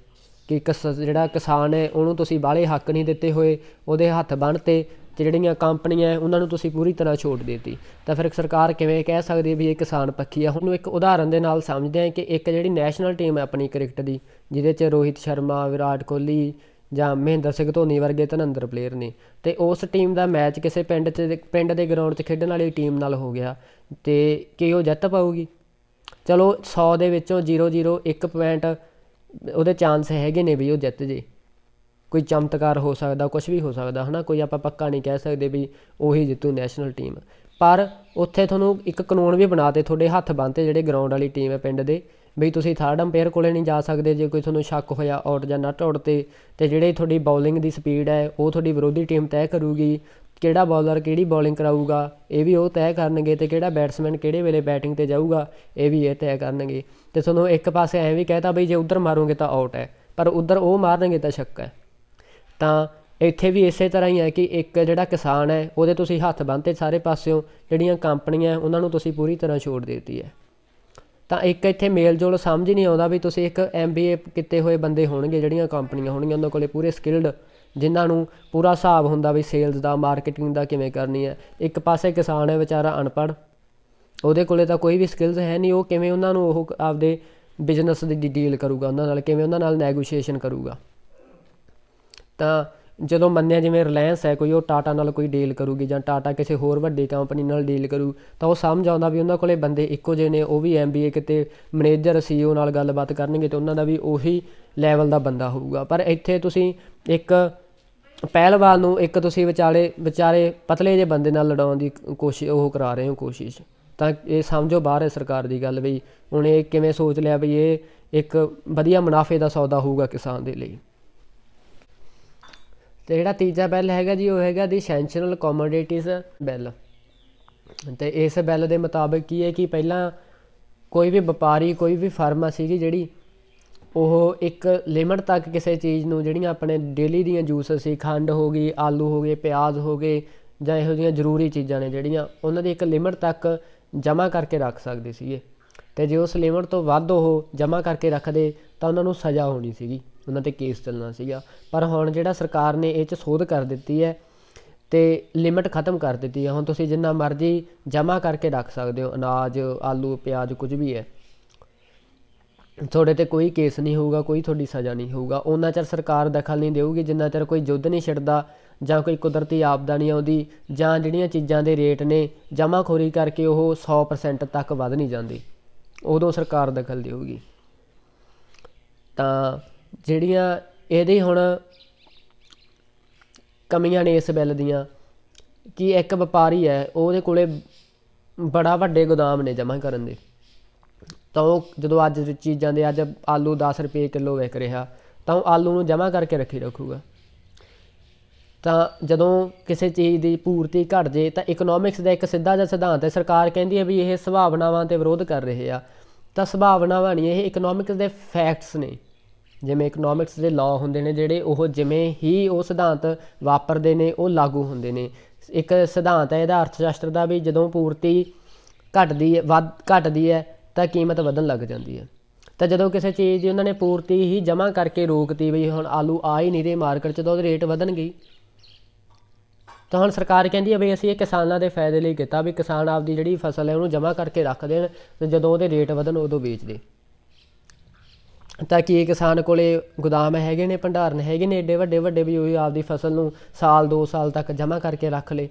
ਕਿ ਜਿਹੜਾ ਕਿਸਾਨ ਹੈ ਉਹਨੂੰ ਤੁਸੀਂ ਬਾਹਲੇ ਹੱਕ ਨਹੀਂ ਦਿੱਤੇ ਹੋਏ, ਉਹਦੇ ਹੱਥ ਬੰਨ੍ਹਤੇ, ਅਤੇ ਜਿਹੜੀਆਂ ਕੰਪਨੀਆਂ ਹੈ ਉਹਨਾਂ ਨੂੰ ਤੁਸੀਂ ਪੂਰੀ ਤਰ੍ਹਾਂ ਛੋਟ ਦੇ ਦਿੱਤੀ। ਤਾਂ ਫਿਰ ਸਰਕਾਰ ਕਿਵੇਂ ਕਹਿ ਸਕਦੀ ਹੈ ਵੀ ਇਹ ਕਿਸਾਨ ਪੱਖੀ ਆ। ਹੁਣ ਇੱਕ ਉਦਾਹਰਨ ਦੇ ਨਾਲ ਸਮਝਦੇ ਹਾਂ ਕਿ ਇੱਕ ਜਿਹੜੀ ਨੈਸ਼ਨਲ ਟੀਮ ਹੈ ਆਪਣੀ ਕ੍ਰਿਕਟ ਦੀ, ਜਿਹਦੇ 'ਚ ਰੋਹਿਤ ਸ਼ਰਮਾ, ਵਿਰਾਟ ਕੋਹਲੀ ਜਾਂ ਮਹਿੰਦਰ ਸਿੰਘ ਧੋਨੀ ਵਰਗੇ ਧੁਰੰਧਰ ਪਲੇਅਰ ਨੇ, ਅਤੇ ਉਸ ਟੀਮ ਦਾ ਮੈਚ ਕਿਸੇ ਪਿੰਡ ਦੇ ਗਰਾਊਂਡ 'ਚ ਖੇਡਣ ਵਾਲੀ ਟੀਮ ਨਾਲ ਹੋ ਗਿਆ ਅਤੇ ਕੀ ਉਹ ਜਿੱਤ ਪਾਊਗੀ? ਚਲੋ 100 ਦੇ ਵਿੱਚੋਂ 0.01 ਪੁਆਇੰਟ ਉਹਦੇ ਚਾਂਸ ਹੈਗੇ ਨੇ ਵੀ ਉਹ ਜਿੱਤ ਜੇ, ਕੋਈ ਚਮਤਕਾਰ ਹੋ ਸਕਦਾ, ਕੁਛ ਵੀ ਹੋ ਸਕਦਾ ਹੈ ਨਾ, ਕੋਈ ਆਪਾਂ ਪੱਕਾ ਨਹੀਂ ਕਹਿ ਸਕਦੇ ਵੀ ਉਹੀ ਜਿੱਤੂ ਨੈਸ਼ਨਲ ਟੀਮ। ਪਰ ਉੱਥੇ ਤੁਹਾਨੂੰ ਇੱਕ ਕਾਨੂੰਨ ਵੀ ਬਣਾ ਤੇ ਤੁਹਾਡੇ ਹੱਥ ਬੰਨ੍ਹਤੇ ਜਿਹੜੇ ਗਰਾਊਂਡ ਵਾਲੀ ਟੀਮ ਹੈ ਪਿੰਡ ਦੇ, ਬਈ ਤੁਸੀਂ ਥਰਡ ਅੰਪੇਅਰ ਕੋਲ ਨਹੀਂ ਜਾ ਸਕਦੇ ਜੇ ਕੋਈ ਤੁਹਾਨੂੰ ਸ਼ੱਕ ਹੋਇਆ ਆਊਟ ਜਾਂ ਨੱਟ ਆਊਟ 'ਤੇ। ਅਤੇ ਜਿਹੜੀ ਤੁਹਾਡੀ ਬੌਲਿੰਗ ਦੀ ਸਪੀਡ ਹੈ ਉਹ ਤੁਹਾਡੀ ਵਿਰੋਧੀ ਟੀਮ ਤੈਅ ਕਰੂਗੀ, ਕਿਹੜਾ ਬੌਲਰ ਕਿਹੜੀ ਬੌਲਿੰਗ ਕਰਾਊਗਾ ਇਹ ਵੀ ਉਹ ਤੈਅ ਕਰਨਗੇ, ਅਤੇ ਕਿਹੜਾ ਬੈਟਸਮੈਨ ਕਿਹੜੇ ਵੇਲੇ ਬੈਟਿੰਗ 'ਤੇ ਜਾਊਗਾ ਇਹ ਵੀ ਇਹ ਤੈਅ ਕਰਨਗੇ। ਅਤੇ ਤੁਹਾਨੂੰ ਇੱਕ ਪਾਸੇ ਐਂ ਵੀ ਕਹਿਤਾ ਬਈ ਜੇ ਉੱਧਰ ਮਾਰੋਗੇ ਤਾਂ ਆਊਟ ਹੈ, ਪਰ ਉੱਧਰ ਉਹ ਮਾਰਨਗੇ ਤਾਂ ਛੱਕਾ ਹੈ। ਤਾਂ ਇੱਥੇ ਵੀ ਇਸੇ ਤਰ੍ਹਾਂ ਹੀ ਹੈ ਕਿ ਇੱਕ ਜਿਹੜਾ ਕਿਸਾਨ ਹੈ ਉਹਦੇ ਤੁਸੀਂ ਹੱਥ ਬੰਨ੍ਹਤੇ ਸਾਰੇ ਪਾਸਿਓਂ, ਜਿਹੜੀਆਂ ਕੰਪਨੀਆਂ ਉਹਨਾਂ ਨੂੰ ਤੁਸੀਂ ਪੂਰੀ ਤਰ੍ਹਾਂ ਛੋਟ ਦੇ ਦਿੱਤੀ ਹੈ। ਤਾਂ ਇੱਕ ਇੱਥੇ ਮੇਲ ਜੋਲ ਸਮਝ ਨਹੀਂ ਆਉਂਦਾ ਵੀ ਤੁਸੀਂ ਇੱਕ MBA ਕੀਤੇ ਹੋਏ ਬੰਦੇ ਹੋਣਗੇ, ਜਿਹੜੀਆਂ ਕੰਪਨੀਆਂ ਹੋਣਗੀਆਂ ਉਹਨਾਂ ਕੋਲ ਪੂਰੇ ਸਕਿੱਲਡ, ਜਿਨ੍ਹਾਂ ਨੂੰ ਪੂਰਾ ਹਿਸਾਬ ਹੁੰਦਾ ਵੀ ਸੇਲਸ ਦਾ, ਮਾਰਕੀਟਿੰਗ ਦਾ ਕਿਵੇਂ ਕਰਨੀ ਹੈ। ਇੱਕ ਪਾਸੇ ਕਿਸਾਨ ਹੈ ਵਿਚਾਰਾ ਅਨਪੜ੍ਹ, ਉਹਦੇ ਕੋਲ ਤਾਂ ਕੋਈ ਵੀ ਸਕਿੱਲਸ ਹੈ ਨਹੀਂ, ਉਹ ਕਿਵੇਂ ਉਹਨਾਂ ਨੂੰ ਉਹ ਆਪਦੇ ਬਿਜ਼ਨਸ ਦੀ ਡੀਲ ਕਰੂਗਾ, ਉਹਨਾਂ ਨਾਲ ਕਿਵੇਂ ਉਹਨਾਂ ਨਾਲ ਨੈਗੋਸ਼ੀਏਸ਼ਨ ਕਰੂਗਾ। ਤਾਂ ਜਦੋਂ ਮੰਨਿਆ ਜਿਵੇਂ ਰਿਲਾਇੰਸ ਹੈ ਕੋਈ, ਉਹ ਟਾਟਾ ਨਾਲ ਕੋਈ ਡੀਲ ਕਰੂਗੀ ਜਾਂ ਟਾਟਾ ਕਿਸੇ ਹੋਰ ਵੱਡੀ ਕੰਪਨੀ ਨਾਲ ਡੀਲ ਕਰੂ, ਤਾਂ ਉਹ ਸਮਝ ਆਉਂਦਾ ਵੀ ਉਹਨਾਂ ਕੋਲ ਬੰਦੇ ਇੱਕੋ ਜਿਹੇ ਨੇ, ਉਹ ਵੀ MBA ਕਿਤੇ ਮੈਨੇਜਰ CEO ਨਾਲ ਗੱਲਬਾਤ ਕਰਨਗੇ ਅਤੇ ਉਹਨਾਂ ਦਾ ਵੀ ਉਹੀ ਲੈਵਲ ਦਾ ਬੰਦਾ ਹੋਊਗਾ। ਪਰ ਇੱਥੇ ਤੁਸੀਂ ਇੱਕ ਪਹਿਲਵਾਨ ਨੂੰ ਇੱਕ ਤੁਸੀਂ ਵਿਚਾਰੇ ਪਤਲੇ ਜਿਹੇ ਬੰਦੇ ਨਾਲ ਲੜਾਉਣ ਦੀ ਉਹ ਕਰਾ ਰਹੇ ਹੋ ਕੋਸ਼ਿਸ਼, ਤਾਂ ਇਹ ਸਮਝੋ ਬਾਹਰ ਹੈ ਸਰਕਾਰ ਦੀ ਗੱਲ। ਬਈ ਹੁਣ ਇਹ ਕਿਵੇਂ ਸੋਚ ਲਿਆ ਵੀ ਇਹ ਇੱਕ ਵਧੀਆ ਮੁਨਾਫੇ ਦਾ ਸੌਦਾ ਹੋਊਗਾ ਕਿਸਾਨ ਦੇ ਲਈ। ਅਤੇ ਜਿਹੜਾ ਤੀਜਾ ਬਿੱਲ ਹੈਗਾ ਜੀ ਉਹ ਹੈਗਾ ਦੀ ਐਸੈਂਸ਼ੀਅਲ ਕਮੋਡਿਟੀਜ਼ ਬਿੱਲ। ਅਤੇ ਇਸ ਬਿੱਲ ਦੇ ਮੁਤਾਬਿਕ ਕੀ ਹੈ ਕਿ ਪਹਿਲਾਂ ਕੋਈ ਵੀ ਵਪਾਰੀ, ਕੋਈ ਵੀ ਫਰਮ ਸੀਗੀ ਜਿਹੜੀ, ਉਹ ਇੱਕ ਲਿਮਟ ਤੱਕ ਕਿਸੇ ਚੀਜ਼ ਨੂੰ, ਜਿਹੜੀਆਂ ਆਪਣੇ ਡੇਲੀ ਦੀਆਂ ਜੂਸ ਸੀ, ਖੰਡ ਹੋ ਗਈ, ਆਲੂ ਹੋ ਗਏ, ਪਿਆਜ਼ ਹੋ ਗਏ, ਜਾਂ ਇਹੋ ਜਿਹੀਆਂ ਜ਼ਰੂਰੀ ਚੀਜ਼ਾਂ ਨੇ ਜਿਹੜੀਆਂ, ਉਹਨਾਂ ਦੀ ਇੱਕ ਲਿਮਟ ਤੱਕ ਜਮ੍ਹਾਂ ਕਰਕੇ ਰੱਖ ਸਕਦੇ ਸੀਗੇ। ਅਤੇ ਜੇ ਉਸ ਲਿਮਟ ਤੋਂ ਵੱਧ ਉਹ ਜਮ੍ਹਾਂ ਕਰਕੇ ਰੱਖਦੇ ਤਾਂ ਉਹਨਾਂ ਨੂੰ ਸਜ਼ਾ ਹੋਣੀ ਸੀਗੀ, ਉਹਨਾਂ 'ਤੇ ਕੇਸ ਚੱਲਣਾ ਸੀਗਾ। ਪਰ ਹੁਣ ਜਿਹੜਾ ਸਰਕਾਰ ਨੇ ਇਹ 'ਚ ਸੋਧ ਕਰ ਦਿੱਤੀ ਹੈ ਅਤੇ ਲਿਮਟ ਖ਼ਤਮ ਕਰ ਦਿੱਤੀ ਹੈ। ਹੁਣ ਤੁਸੀਂ ਜਿੰਨਾ ਮਰਜ਼ੀ ਜਮ੍ਹਾਂ ਕਰਕੇ ਰੱਖ ਸਕਦੇ ਹੋ, ਅਨਾਜ, ਆਲੂ, ਪਿਆਜ਼, ਕੁਝ ਵੀ ਹੈ, ਤੁਹਾਡੇ 'ਤੇ ਕੋਈ ਕੇਸ ਨਹੀਂ ਹੋਊਗਾ, ਕੋਈ ਤੁਹਾਡੀ ਸਜ਼ਾ ਨਹੀਂ ਹੋਊਗਾ। ਉਹਨਾਂ ਚਿਰ ਸਰਕਾਰ ਦਖਲ ਨਹੀਂ ਦੇਊਗੀ ਜਿੰਨਾ ਚਿਰ ਕੋਈ ਯੁੱਧ ਨਹੀਂ ਛਿੜਦਾ ਜਾਂ ਕੋਈ ਕੁਦਰਤੀ ਆਪਦਾ ਨਹੀਂ ਆਉਂਦੀ, ਜਾਂ ਜਿਹੜੀਆਂ ਚੀਜ਼ਾਂ ਦੇ ਰੇਟ ਨੇ ਜਮ੍ਹਾਂਖੋਰੀ ਕਰਕੇ ਉਹ 100% ਤੱਕ ਵੱਧ ਨਹੀਂ ਜਾਂਦੀ, ਉਦੋਂ ਸਰਕਾਰ ਦਖਲ ਦੇਊਗੀ। ਤਾਂ ਜਿਹੜੀਆਂ ਇਹਦੀ ਹੁਣ ਕਮੀਆਂ ਨੇ ਇਸ ਬਿੱਲ ਦੀਆਂ, ਕਿ ਇੱਕ ਵਪਾਰੀ ਹੈ ਉਹਦੇ ਕੋਲੇ ਬੜਾ ਵੱਡੇ ਗੋਦਾਮ ਨੇ ਜਮ੍ਹਾਂ ਕਰਨ ਦੇ, ਤਾਂ ਉਹ ਜਦੋਂ ਅੱਜ ਚੀਜ਼ਾਂ ਦੇ ਅੱਜ ਆਲੂ 10 ਰੁਪਏ ਕਿਲੋ ਵਿਕ ਰਿਹਾ ਤਾਂ ਉਹ ਆਲੂ ਨੂੰ ਜਮ੍ਹਾਂ ਕਰਕੇ ਰੱਖੂਗਾ। ਤਾਂ ਜਦੋਂ ਕਿਸੇ ਚੀਜ਼ ਦੀ ਪੂਰਤੀ ਘੱਟ ਜੇ ਤਾਂ ਇਕਨੋਮਿਕਸ ਦਾ ਇੱਕ ਸਿੱਧਾ ਜਿਹਾ ਸਿਧਾਂਤ ਹੈ, ਸਰਕਾਰ ਕਹਿੰਦੀ ਹੈ ਵੀ ਇਹ ਸੰਭਾਵਨਾਵਾਂ 'ਤੇ ਵਿਰੋਧ ਕਰ ਰਹੇ ਆ, ਤਾਂ ਸੰਭਾਵਨਾਵਾਂ ਨਹੀਂ, ਇਹ ਇਕਨੋਮਿਕਸ ਦੇ ਫੈਕਟਸ ਨੇ। ਜਿਵੇਂ ਇਕਨੋਮਿਕਸ ਦੇ ਲਾਅ ਹੁੰਦੇ ਨੇ ਜਿਹੜੇ, ਉਹ ਜਿਵੇਂ ਹੀ ਉਹ ਸਿਧਾਂਤ ਵਾਪਰਦੇ ਨੇ ਉਹ ਲਾਗੂ ਹੁੰਦੇ ਨੇ। ਇੱਕ ਸਿਧਾਂਤ ਹੈ ਇਹਦਾ ਅਰਥ ਸ਼ਾਸਤਰ ਦਾ ਵੀ ਜਦੋਂ ਪੂਰਤੀ ਘਟਦੀ ਹੈ ਤਾਂ ਕੀਮਤ ਵਧਣ ਲੱਗ ਜਾਂਦੀ ਹੈ। ਤਾਂ ਜਦੋਂ ਕਿਸੇ ਚੀਜ਼ ਦੀ ਉਹਨਾਂ ਨੇ ਪੂਰਤੀ ਹੀ ਜਮ੍ਹਾਂ ਕਰਕੇ ਰੋਕਤੀ ਵੀ ਹੁਣ ਆਲੂ ਆ ਹੀ ਨਹੀਂ ਰਹੇ ਮਾਰਕੀਟ 'ਚ, ਤਾਂ ਉਹਦੇ ਰੇਟ ਵਧਣਗੇ। ਤਾਂ ਹੁਣ ਸਰਕਾਰ ਕਹਿੰਦੀ ਹੈ ਵੀ ਅਸੀਂ ਇਹ ਕਿਸਾਨਾਂ ਦੇ ਫਾਇਦੇ ਲਈ ਕੀਤਾ ਵੀ ਕਿਸਾਨ ਆਪਦੀ ਜਿਹੜੀ ਫਸਲ ਹੈ ਉਹਨੂੰ ਜਮ੍ਹਾਂ ਕਰਕੇ ਰੱਖ ਦੇਣ, ਅਤੇ ਜਦੋਂ ਉਹਦੇ ਰੇਟ ਵਧਣ ਉਦੋਂ ਵੇਚ ਦੇ। ਤਾਂ ਕੀ ਕਿਸਾਨ ਕੋਲ ਗੋਦਾਮ ਹੈਗੇ ਨੇ, ਭੰਡਾਰਨ ਹੈਗੇ ਨੇ ਏਡੇ ਵੱਡੇ ਵੀ ਉਹ ਆਪਦੀ ਫਸਲ ਨੂੰ ਸਾਲ 2 ਸਾਲ ਤੱਕ ਜਮ੍ਹਾਂ ਕਰਕੇ ਰੱਖ ਲਏ।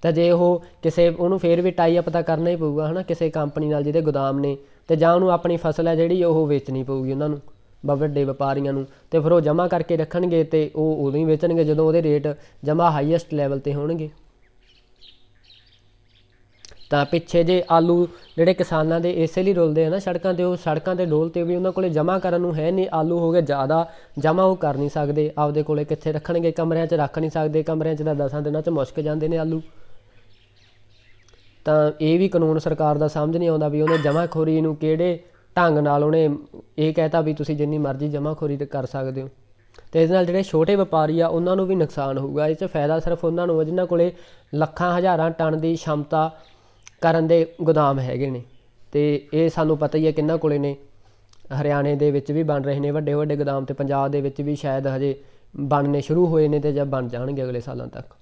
ਤਾਂ ਜੇ ਉਹ ਕਿਸੇ ਉਹਨੂੰ ਫਿਰ ਵੀ ਟਾਈ ਅਪ ਤਾਂ ਕਰਨਾ ਹੀ ਪਊਗਾ ਹੈ ਨਾ ਕਿਸੇ ਕੰਪਨੀ ਨਾਲ ਜਿਹਦੇ ਗੋਦਾਮ ਨੇ, ਅਤੇ ਜਾਂ ਉਹਨੂੰ ਆਪਣੀ ਫਸਲ ਹੈ ਜਿਹੜੀ ਉਹ ਵੇਚਣੀ ਪਊਗੀ ਉਹਨਾਂ ਨੂੰ ਵੱਡੇ ਵਪਾਰੀਆਂ ਨੂੰ, ਅਤੇ ਫਿਰ ਉਹ ਜਮ੍ਹਾਂ ਕਰਕੇ ਰੱਖਣਗੇ ਅਤੇ ਉਹ ਉਦੋਂ ਹੀ ਵੇਚਣਗੇ ਜਦੋਂ ਉਹਦੇ ਰੇਟ ਜਮ੍ਹਾਂ ਹਾਈਐਸਟ ਲੈਵਲ 'ਤੇ ਹੋਣਗੇ। ਤਾਂ ਪਿੱਛੇ ਜੇ ਆਲੂ ਜਿਹੜੇ ਕਿਸਾਨਾਂ ਦੇ ਇਸੇ ਲਈ ਰੁਲਦੇ ਆ ਨਾ ਸੜਕਾਂ 'ਤੇ, ਉਹ ਸੜਕਾਂ 'ਤੇ ਡੋਲ 'ਤੇ ਵੀ ਉਹਨਾਂ ਕੋਲ ਜਮ੍ਹਾਂ ਕਰਨ ਨੂੰ ਹੈ ਨਹੀਂ, ਆਲੂ ਹੋ ਗਏ ਜ਼ਿਆਦਾ, ਜਮ੍ਹਾਂ ਉਹ ਕਰ ਨਹੀਂ ਸਕਦੇ, ਆਪਦੇ ਕੋਲ ਕਿੱਥੇ ਰੱਖਣਗੇ, ਕਮਰਿਆਂ 'ਚ ਰੱਖ ਨਹੀਂ ਸਕਦੇ, ਕਮਰਿਆਂ 'ਚ ਤਾਂ 10 ਦਿਨਾਂ 'ਚ ਮੁਸ਼ਕ ਜਾਂਦੇ ਨੇ ਆਲੂ। ਤਾਂ ਇਹ ਵੀ ਕਾਨੂੰਨ ਸਰਕਾਰ ਦਾ ਸਮਝ ਨਹੀਂ ਆਉਂਦਾ ਵੀ ਉਹਨੇ ਜਮ੍ਹਾਂਖੋਰੀ ਨੂੰ ਕਿਹੜੇ ਢੰਗ ਨਾਲ ਉਹਨੇ ਇਹ ਕਹਿਤਾ ਵੀ ਤੁਸੀਂ ਜਿੰਨੀ ਮਰਜ਼ੀ ਜਮ੍ਹਾਂਖੋਰੀ ਕਰ ਸਕਦੇ ਹੋ। ਅਤੇ ਇਹਦੇ ਨਾਲ ਜਿਹੜੇ ਛੋਟੇ ਵਪਾਰੀ ਆ ਉਹਨਾਂ ਨੂੰ ਵੀ ਨੁਕਸਾਨ ਹੋਊਗਾ। ਇਹ 'ਚ ਫਾਇਦਾ ਸਿਰਫ ਉਹਨਾਂ ਨੂੰ ਜਿਨ੍ਹਾਂ ਕੋਲ ਲੱਖਾਂ ਹਜ਼ਾਰਾਂ ਟਨ ਦੀ ਛਮਤਾ ਕਰਨ ਦੇ ਗੋਦਾਮ ਹੈਗੇ ਨੇ, ਅਤੇ ਇਹ ਸਾਨੂੰ ਪਤਾ ਹੀ ਹੈ ਕਿਹਨਾਂ ਕੋਲ ਨੇ। ਹਰਿਆਣੇ ਦੇ ਵਿੱਚ ਵੀ ਬਣ ਰਹੇ ਨੇ ਵੱਡੇ ਗੋਦਾਮ, ਅਤੇ ਪੰਜਾਬ ਦੇ ਵਿੱਚ ਵੀ ਸ਼ਾਇਦ ਹਜੇ ਬਣਨੇ ਸ਼ੁਰੂ ਹੋਏ ਨੇ ਅਤੇ ਜਾਂ ਬਣ ਜਾਣਗੇ ਅਗਲੇ ਸਾਲਾਂ ਤੱਕ।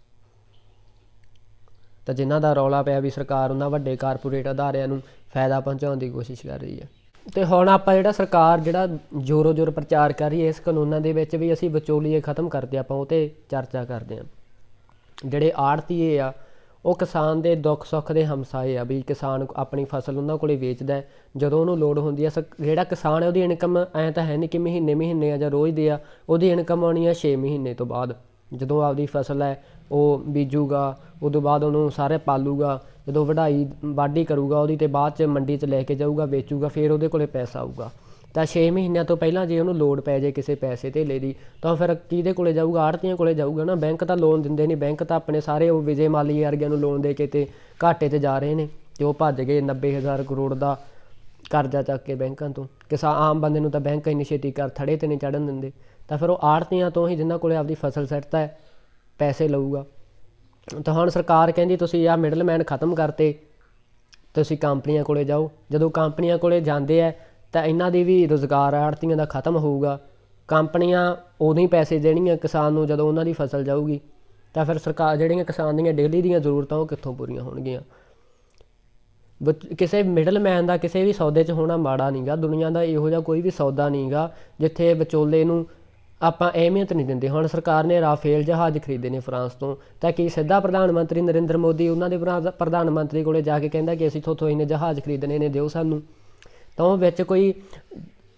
ਤਾਂ ਜਿਨ੍ਹਾਂ ਦਾ ਰੌਲਾ ਪਿਆ ਵੀ ਸਰਕਾਰ ਉਹਨਾਂ ਵੱਡੇ ਕਾਰਪੋਰੇਟ ਅਦਾਰਿਆਂ ਨੂੰ ਫਾਇਦਾ ਪਹੁੰਚਾਉਣ ਦੀ ਕੋਸ਼ਿਸ਼ ਕਰ ਰਹੀ ਹੈ। ਅਤੇ ਹੁਣ ਆਪਾਂ ਜਿਹੜਾ ਸਰਕਾਰ ਜਿਹੜਾ ਜ਼ੋਰੋ ਜ਼ੋਰ ਪ੍ਰਚਾਰ ਕਰ ਰਹੀ ਹੈ ਇਸ ਕਾਨੂੰਨਾਂ ਦੇ ਵਿੱਚ ਵੀ ਅਸੀਂ ਵਿਚੋਲੀਏ ਖਤਮ ਕਰਦੇ ਆਪਾਂ ਉਹ 'ਤੇ ਚਰਚਾ ਕਰਦੇ ਹਾਂ। ਜਿਹੜੇ ਆੜ੍ਹਤੀਏ ਆ ਉਹ ਕਿਸਾਨ ਦੇ ਦੁੱਖ ਸੁੱਖ ਦੇ ਹਮਸਾਏ ਆ, ਵੀ ਕਿਸਾਨ ਆਪਣੀ ਫਸਲ ਉਹਨਾਂ ਕੋਲ ਵੇਚਦਾ, ਜਦੋਂ ਉਹਨੂੰ ਲੋੜ ਹੁੰਦੀ ਹੈ ਜਿਹੜਾ ਕਿਸਾਨ ਹੈ ਉਹਦੀ ਇਨਕਮ ਐਂ ਤਾਂ ਹੈ ਨਹੀਂ ਕਿ ਮਹੀਨੇ ਆ ਜਾਂ ਰੋਜ਼ ਦੇ ਆ, ਉਹਦੀ ਇਨਕਮ ਆਉਣੀ ਆ 6 ਮਹੀਨੇ ਤੋਂ ਬਾਅਦ। ਜਦੋਂ ਆਪਦੀ ਫਸਲ ਹੈ ਉਹ ਬੀਜੂਗਾ, ਉਦੋਂ ਬਾਅਦ ਉਹਨੂੰ ਸਾਰੇ ਪਾਲੂਗਾ, ਜਦੋਂ ਵਾਢੀ ਕਰੂਗਾ ਉਹਦੀ, ਅਤੇ ਬਾਅਦ 'ਚ ਮੰਡੀ 'ਚ ਲੈ ਕੇ ਜਾਊਗਾ, ਵੇਚੂਗਾ, ਫਿਰ ਉਹਦੇ ਕੋਲ ਪੈਸਾ ਆਊਗਾ। ਤਾਂ 6 ਮਹੀਨਿਆਂ ਤੋਂ ਪਹਿਲਾਂ ਜੇ ਉਹਨੂੰ ਲੋੜ ਪੈ ਜੇ ਕਿਸੇ ਪੈਸੇ ਧੇਲੇ ਦੀ, ਤਾਂ ਫਿਰ ਕਿਹਦੇ ਕੋਲ ਜਾਊਗਾ? ਆੜ੍ਹਤੀਆਂ ਕੋਲ ਜਾਊਗਾ ਨਾ। ਬੈਂਕ ਤਾਂ ਲੋਨ ਦਿੰਦੇ ਨਹੀਂ, ਬੈਂਕ ਤਾਂ ਆਪਣੇ ਸਾਰੇ ਉਹ ਵਿਜੇ ਮਾਲੀ ਵਰਗਿਆਂ ਨੂੰ ਲੋਨ ਦੇ ਕੇ ਅਤੇ ਘਾਟੇ 'ਤੇ ਜਾ ਰਹੇ ਨੇ, ਅਤੇ ਉਹ ਭੱਜ ਗਏ 90,000 ਕਰੋੜ ਦਾ ਕਰਜ਼ਾ ਚੱਕ ਕੇ ਬੈਂਕਾਂ ਤੋਂ। ਆਮ ਬੰਦੇ ਨੂੰ ਤਾਂ ਬੈਂਕ ਇੰਨੀ ਛੇਤੀ ਥੜੇ 'ਤੇ ਨਹੀਂ ਚੜ੍ਹਨ ਦਿੰਦੇ, ਤਾਂ ਫਿਰ ਉਹ ਆੜ੍ਹਤੀਆਂ ਤੋਂ ਹੀ ਜਿਨ੍ਹਾਂ ਕੋਲ ਆਪਦੀ ਫਸਲ ਸੈੱਟ ਹੈ ਪੈਸੇ ਲਊਗਾ। ਤਾਂ ਹੁਣ ਸਰਕਾਰ ਕਹਿੰਦੀ ਤੁਸੀਂ ਆਹ ਮਿਡਲਮੈਨ ਖਤਮ ਕਰਤੇ, ਤੁਸੀਂ ਕੰਪਨੀਆਂ ਕੋਲ ਜਾਓ। ਜਦੋਂ ਕੰਪਨੀਆਂ ਕੋਲ ਜਾਂਦੇ ਹੈ ਤਾਂ ਇਹਨਾਂ ਦੀ ਵੀ ਰੁਜ਼ਗਾਰ ਆੜ੍ਹਤੀਆਂ ਦਾ ਖਤਮ ਹੋਊਗਾ। ਕੰਪਨੀਆਂ ਉਦੋਂ ਹੀ ਪੈਸੇ ਦੇਣਗੀਆਂ ਕਿਸਾਨ ਨੂੰ ਜਦੋਂ ਉਹਨਾਂ ਦੀ ਫਸਲ ਜਾਊਗੀ, ਤਾਂ ਫਿਰ ਸਰਕਾਰ ਜਿਹੜੀਆਂ ਕਿਸਾਨ ਦੀਆਂ ਡੇਲੀ ਦੀਆਂ ਜ਼ਰੂਰਤਾਂ ਉਹ ਕਿੱਥੋਂ ਪੂਰੀਆਂ ਹੋਣਗੀਆਂ? ਕਿਸੇ ਮਿਡਲਮੈਨ ਦਾ ਕਿਸੇ ਵੀ ਸੌਦੇ 'ਚ ਹੋਣਾ ਮਾੜਾ ਨਹੀਂ ਗਾ। ਦੁਨੀਆ ਦਾ ਇਹੋ ਜਿਹਾ ਕੋਈ ਵੀ ਸੌਦਾ ਨਹੀਂ ਗਾ ਜਿੱਥੇ ਵਿਚੋਲੇ ਨੂੰ ਆਪਾਂ ਅਹਿਮੀਅਤ ਨਹੀਂ ਦਿੰਦੇ। ਹੁਣ ਸਰਕਾਰ ਨੇ ਰਾਫੇਲ ਜਹਾਜ਼ ਖਰੀਦੇ ਨੇ ਫਰਾਂਸ ਤੋਂ, ਤਾਂ ਕੀ ਸਿੱਧਾ ਪ੍ਰਧਾਨ ਮੰਤਰੀ ਨਰਿੰਦਰ ਮੋਦੀ ਉਹਨਾਂ ਦੇ ਪ੍ਰਧਾਨ ਮੰਤਰੀ ਕੋਲ ਜਾ ਕੇ ਕਹਿੰਦਾ ਕਿ ਅਸੀਂ ਤੁਹਾਤੋਂ ਇੰਨੇ ਜਹਾਜ਼ ਖਰੀਦਣੇ ਨੇ, ਦਿਓ ਸਾਨੂੰ? ਤਾਂ ਉਹ ਵਿੱਚ ਕੋਈ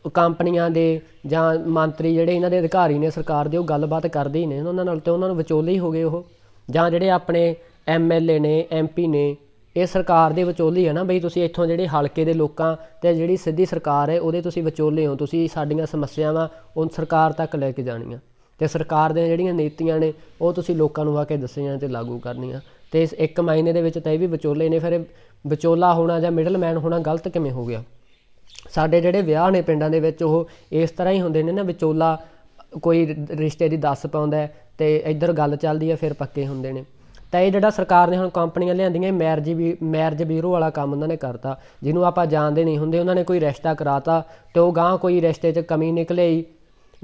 ਕੰਪਨੀਆਂ ਦੇ ਜਾਂ ਮੰਤਰੀ ਜਿਹੜੇ ਇਹਨਾਂ ਦੇ ਅਧਿਕਾਰੀ ਨੇ ਸਰਕਾਰ ਦੇ ਉਹ ਗੱਲਬਾਤ ਕਰਦੇ ਹੀ ਨੇ ਉਹਨਾਂ ਨਾਲ, ਅਤੇ ਉਹਨਾਂ ਨੂੰ ਵਿਚੋਲੇ ਹੀ ਹੋ ਗਏ ਉਹ। ਜਾਂ ਜਿਹੜੇ ਆਪਣੇ MLA ਨੇ, MP ਨੇ, ਇਹ ਸਰਕਾਰ ਦੇ ਵਿਚੋਲੇ ਆ ਨਾ ਬਈ, ਤੁਸੀਂ ਇੱਥੋਂ ਜਿਹੜੇ ਹਲਕੇ ਦੇ ਲੋਕਾਂ ਅਤੇ ਜਿਹੜੀ ਸਿੱਧੀ ਸਰਕਾਰ ਹੈ ਉਹਦੇ ਤੁਸੀਂ ਵਿਚੋਲੇ ਹੋ। ਤੁਸੀਂ ਸਾਡੀਆਂ ਸਮੱਸਿਆਵਾਂ ਉਹ ਸਰਕਾਰ ਤੱਕ ਲੈ ਕੇ ਜਾਣੀਆਂ, ਅਤੇ ਸਰਕਾਰ ਦੀਆਂ ਜਿਹੜੀਆਂ ਨੀਤੀਆਂ ਨੇ ਉਹ ਤੁਸੀਂ ਲੋਕਾਂ ਨੂੰ ਆ ਕੇ ਦੱਸਣੀਆਂ ਅਤੇ ਲਾਗੂ ਕਰਨੀਆਂ। ਅਤੇ ਇਸ ਇੱਕ ਮਾਇਨੇ ਦੇ ਵਿੱਚ ਤਾਂ ਇਹ ਵੀ ਵਿਚੋਲੇ ਨੇ। ਫਿਰ ਵਿਚੋਲਾ ਹੋਣਾ ਜਾਂ ਮਿਡਲਮੈਨ ਹੋਣਾ ਗਲਤ ਕਿਵੇਂ ਹੋ ਗਿਆ? ਸਾਡੇ ਜਿਹੜੇ ਵਿਆਹ ਨੇ ਪਿੰਡਾਂ ਦੇ ਵਿੱਚ ਉਹ ਇਸ ਤਰ੍ਹਾਂ ਹੀ ਹੁੰਦੇ ਨੇ ਨਾ, ਵਿਚੋਲਾ ਕੋਈ ਰਿਸ਼ਤੇ ਦੀ ਦੱਸ ਪਾਉਂਦਾ ਅਤੇ ਇੱਧਰ ਗੱਲ ਚੱਲਦੀ ਹੈ, ਫਿਰ ਪੱਕੇ ਹੁੰਦੇ ਨੇ। ਤਾਂ ਇਹ ਜਿਹੜਾ ਸਰਕਾਰ ਨੇ ਹੁਣ ਕੰਪਨੀਆਂ ਲਿਆਂਦੀਆਂ, ਮੈਰਿਜ ਬਿਊਰੋ ਵਾਲਾ ਕੰਮ ਉਹਨਾਂ ਨੇ ਕਰਤਾ। ਜਿਹਨੂੰ ਆਪਾਂ ਜਾਣਦੇ ਨਹੀਂ ਹੁੰਦੇ ਉਹਨਾਂ ਨੇ ਕੋਈ ਰਿਸ਼ਤਾ ਕਰਾਤਾ, ਅਤੇ ਉਹ ਗਾਂਹ ਕੋਈ ਰਿਸ਼ਤੇ 'ਚ ਕਮੀ ਨਿਕਲੇ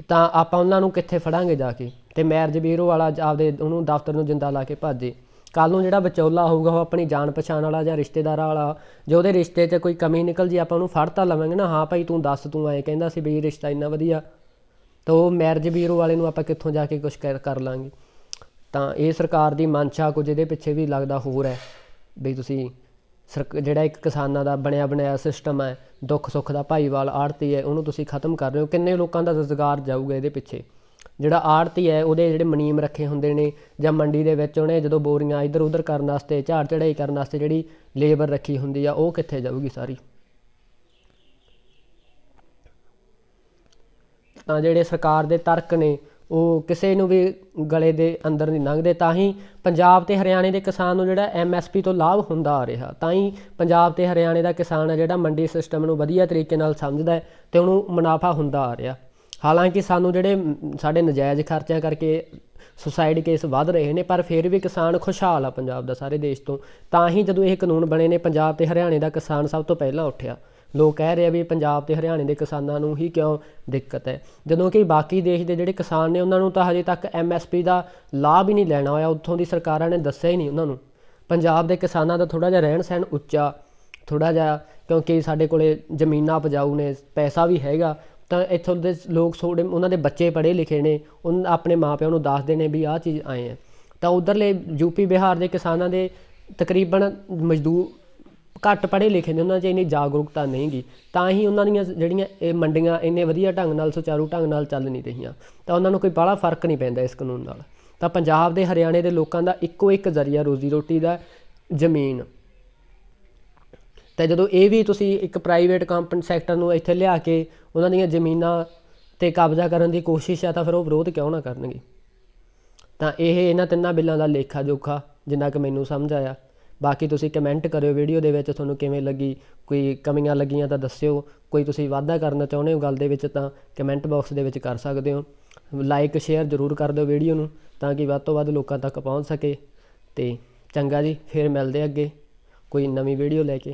ਤਾਂ ਆਪਾਂ ਉਹਨਾਂ ਨੂੰ ਕਿੱਥੇ ਫੜਾਂਗੇ ਜਾ ਕੇ? ਅਤੇ ਮੈਰਿਜ ਬਿਊਰੋ ਵਾਲਾ ਆਪਦੇ ਉਹਨੂੰ ਦਫ਼ਤਰ ਨੂੰ ਜਿੰਦਾ ਲਾ ਕੇ ਭੱਜੇ। ਕੱਲ੍ਹ ਨੂੰ ਜਿਹੜਾ ਵਿਚੋਲਾ ਹੋਊਗਾ ਉਹ ਆਪਣੀ ਜਾਣ ਪਛਾਣ ਵਾਲਾ ਜਾਂ ਰਿਸ਼ਤੇਦਾਰਾਂ ਵਾਲਾ, ਜੇ ਉਹਦੇ ਰਿਸ਼ਤੇ 'ਚ ਕੋਈ ਕਮੀ ਨਿਕਲ ਜੇ ਆਪਾਂ ਉਹਨੂੰ ਫੜ ਤਾਂ ਲਵਾਂਗੇ ਨਾ, ਹਾਂ ਭਾਈ ਤੂੰ ਦੱਸ, ਤੂੰ ਐਂ ਕਹਿੰਦਾ ਸੀ ਵੀ ਰਿਸ਼ਤਾ ਇੰਨਾ ਵਧੀਆ, ਤਾਂ ਉਹ ਮੈਰਿਜ ਬਿਊਰੋ ਵਾਲੇ ਨੂੰ ਆਪਾਂ ਕਿੱਥੋਂ ਜਾ ਕੇ ਕੁਛ ਕਰ ਲਾਂਗੇ? ਤਾਂ ਇਹ ਸਰਕਾਰ ਦੀ ਮਨਸ਼ਾ ਕੁਝ ਇਹਦੇ ਪਿੱਛੇ ਵੀ ਲੱਗਦਾ ਹੋਰ ਹੈ ਵੀ ਤੁਸੀਂ ਜਿਹੜਾ ਇੱਕ ਕਿਸਾਨਾਂ ਦਾ ਬਣਿਆ ਬਣਾਇਆ ਸਿਸਟਮ ਹੈ, ਦੁੱਖ ਸੁੱਖ ਦਾ ਭਾਈਵਾਲ ਆੜ੍ਹਤੀ ਹੈ, ਉਹਨੂੰ ਤੁਸੀਂ ਖਤਮ ਕਰ ਰਹੇ ਹੋ। ਕਿੰਨੇ ਲੋਕਾਂ ਦਾ ਰੁਜ਼ਗਾਰ ਜਾਊਗਾ ਇਹਦੇ ਪਿੱਛੇ? ਜਿਹੜਾ ਆੜਤੀ ਹੈ ਉਹਦੇ ਜਿਹੜੇ ਮੁਨੀਮ ਰੱਖੇ ਹੁੰਦੇ ਨੇ, ਜਾਂ ਮੰਡੀ ਦੇ ਵਿੱਚ ਉਹਨੇ ਜਦੋਂ ਬੋਰੀਆਂ ਇੱਧਰ ਉੱਧਰ ਕਰਨ ਵਾਸਤੇ, ਝਾੜ ਚੜ੍ਹਾਈ ਕਰਨ ਵਾਸਤੇ ਜਿਹੜੀ ਲੇਬਰ ਰੱਖੀ ਹੁੰਦੀ ਆ, ਉਹ ਕਿੱਥੇ ਜਾਊਗੀ ਸਾਰੀ। ਤਾਂ ਜਿਹੜੇ ਸਰਕਾਰ ਦੇ ਤਰਕ ਨੇ ਉਹ ਕਿਸੇ ਨੂੰ ਵੀ ਗਲੇ ਦੇ ਅੰਦਰ ਨਹੀਂ ਲੰਘਦੇ। ਤਾਂ ਹੀ ਪੰਜਾਬ ਅਤੇ ਹਰਿਆਣੇ ਦੇ ਕਿਸਾਨ ਨੂੰ ਜਿਹੜਾ MSP ਤੋਂ ਲਾਭ ਹੁੰਦਾ ਆ ਰਿਹਾ। ਤਾਂ ਹੀ ਪੰਜਾਬ ਅਤੇ ਹਰਿਆਣੇ ਦਾ ਕਿਸਾਨ ਹੈ ਜਿਹੜਾ ਮੰਡੀ ਸਿਸਟਮ ਨੂੰ ਵਧੀਆ ਤਰੀਕੇ ਨਾਲ ਸਮਝਦਾ ਹੈ ਅਤੇ ਉਹਨੂੰ ਮੁਨਾਫਾ ਹੁੰਦਾ ਆ ਰਿਹਾ। ਹਾਲਾਂਕਿ ਸਾਨੂੰ ਜਿਹੜੇ ਸਾਡੇ ਨਜਾਇਜ਼ ਖਰਚਿਆਂ ਕਰਕੇ ਸੁਸਾਈਡ ਕੇਸ ਵੱਧ ਰਹੇ ਨੇ, ਪਰ ਫਿਰ ਵੀ ਕਿਸਾਨ ਖੁਸ਼ਹਾਲ ਆ ਪੰਜਾਬ ਦਾ ਸਾਰੇ ਦੇਸ਼ ਤੋਂ। ਤਾਂ ਹੀ ਜਦੋਂ ਇਹ ਕਾਨੂੰਨ ਬਣੇ ਨੇ, ਪੰਜਾਬ ਅਤੇ ਹਰਿਆਣੇ ਦਾ ਕਿਸਾਨ ਸਭ ਤੋਂ ਪਹਿਲਾਂ ਉੱਠਿਆ। ਲੋਕ ਕਹਿ ਰਹੇ ਆ ਵੀ ਪੰਜਾਬ ਅਤੇ ਹਰਿਆਣੇ ਦੇ ਕਿਸਾਨਾਂ ਨੂੰ ਹੀ ਕਿਉਂ ਦਿੱਕਤ ਹੈ, ਜਦੋਂ ਕਿ ਬਾਕੀ ਦੇਸ਼ ਦੇ ਜਿਹੜੇ ਕਿਸਾਨ ਨੇ ਉਹਨਾਂ ਨੂੰ ਤਾਂ ਹਜੇ ਤੱਕ MSP ਦਾ ਲਾਭ ਹੀ ਨਹੀਂ ਲੈਣਾ ਹੋਇਆ। ਉੱਥੋਂ ਦੀ ਸਰਕਾਰਾਂ ਨੇ ਦੱਸਿਆ ਹੀ ਨਹੀਂ ਉਹਨਾਂ ਨੂੰ। ਪੰਜਾਬ ਦੇ ਕਿਸਾਨਾਂ ਦਾ ਥੋੜ੍ਹਾ ਜਿਹਾ ਰਹਿਣ ਸਹਿਣ ਉੱਚਾ, ਥੋੜ੍ਹਾ ਜਿਹਾ, ਕਿਉਂਕਿ ਸਾਡੇ ਕੋਲ ਜ਼ਮੀਨਾਂ ਉਪਜਾਊ ਨੇ, ਪੈਸਾ ਵੀ ਹੈਗਾ, ਤਾਂ ਇੱਥੋਂ ਦੇ ਲੋਕ ਥੋੜ੍ਹੇ, ਉਹਨਾਂ ਦੇ ਬੱਚੇ ਪੜ੍ਹੇ ਲਿਖੇ ਨੇ, ਆਪਣੇ ਮਾਂ ਪਿਓ ਨੂੰ ਦੱਸਦੇ ਨੇ ਵੀ ਆਹ ਚੀਜ਼ ਆਏ ਹੈ। ਤਾਂ ਉੱਧਰਲੇ UP ਬਿਹਾਰ ਦੇ ਕਿਸਾਨਾਂ ਦੇ ਤਕਰੀਬਨ ਮਜ਼ਦੂਰ ਘੱਟ ਪੜ੍ਹੇ ਲਿਖੇ ਨੇ, ਉਹਨਾਂ 'ਚ ਇੰਨੀ ਜਾਗਰੂਕਤਾ ਨਹੀਂ ਗੀ। ਤਾਂ ਹੀ ਉਹਨਾਂ ਦੀਆਂ ਜਿਹੜੀਆਂ ਇਹ ਮੰਡੀਆਂ ਇੰਨੇ ਵਧੀਆ ਢੰਗ ਨਾਲ, ਸੁਚਾਰੂ ਢੰਗ ਨਾਲ ਚੱਲ ਨਹੀਂ ਰਹੀਆਂ। ਤਾਂ ਉਹਨਾਂ ਨੂੰ ਕੋਈ ਬਾਹਲਾ ਫਰਕ ਨਹੀਂ ਪੈਂਦਾ ਇਸ ਕਾਨੂੰਨ ਨਾਲ। ਤਾਂ ਪੰਜਾਬ ਦੇ ਹਰਿਆਣੇ ਦੇ ਲੋਕਾਂ ਦਾ ਇੱਕੋ ਇੱਕ ਜ਼ਰੀਆ ਰੋਜ਼ੀ ਰੋਟੀ ਦਾ ਜ਼ਮੀਨ। ਅਤੇ ਜਦੋਂ ਇਹ ਵੀ ਤੁਸੀਂ ਇੱਕ ਪ੍ਰਾਈਵੇਟ ਕੰਪਨੀ ਸੈਕਟਰ ਨੂੰ ਇੱਥੇ ਲਿਆ ਕੇ ਉਹਨਾਂ ਦੀਆਂ ਜ਼ਮੀਨਾਂ 'ਤੇ ਕਬਜ਼ਾ ਕਰਨ ਦੀ ਕੋਸ਼ਿਸ਼ ਆ, ਤਾਂ ਫਿਰ ਉਹ ਵਿਰੋਧ ਕਿਉਂ ਨਾ ਕਰਨਗੇ। ਤਾਂ ਇਹ ਇਹਨਾਂ ਤਿੰਨਾਂ ਬਿੱਲਾਂ ਦਾ ਲੇਖਾ ਜੋਖਾ ਜਿੰਨਾ ਕੁ ਮੈਨੂੰ ਸਮਝ ਆਇਆ। ਬਾਕੀ ਤੁਸੀਂ ਕਮੈਂਟ ਕਰਿਓ ਵੀਡੀਓ ਦੇ ਵਿੱਚ ਤੁਹਾਨੂੰ ਕਿਵੇਂ ਲੱਗੀ, ਕੋਈ ਕਮੀਆਂ ਲੱਗੀਆਂ ਤਾਂ ਦੱਸਿਓ, ਕੋਈ ਤੁਸੀਂ ਵਾਧਾ ਕਰਨਾ ਚਾਹੁੰਦੇ ਹੋ ਗੱਲ ਦੇ ਵਿੱਚ ਤਾਂ ਕਮੈਂਟ ਬਾਕਸ ਦੇ ਵਿੱਚ ਕਰ ਸਕਦੇ ਹੋ। ਲਾਈਕ ਸ਼ੇਅਰ ਜ਼ਰੂਰ ਕਰ ਦਿਓ ਵੀਡੀਓ ਨੂੰ, ਤਾਂ ਕਿ ਵੱਧ ਤੋਂ ਵੱਧ ਲੋਕਾਂ ਤੱਕ ਪਹੁੰਚ ਸਕੇ। ਅਤੇ ਚੰਗਾ ਜੀ, ਫਿਰ ਮਿਲਦੇ ਅੱਗੇ ਕੋਈ ਨਵੀਂ ਵੀਡੀਓ ਲੈ ਕੇ।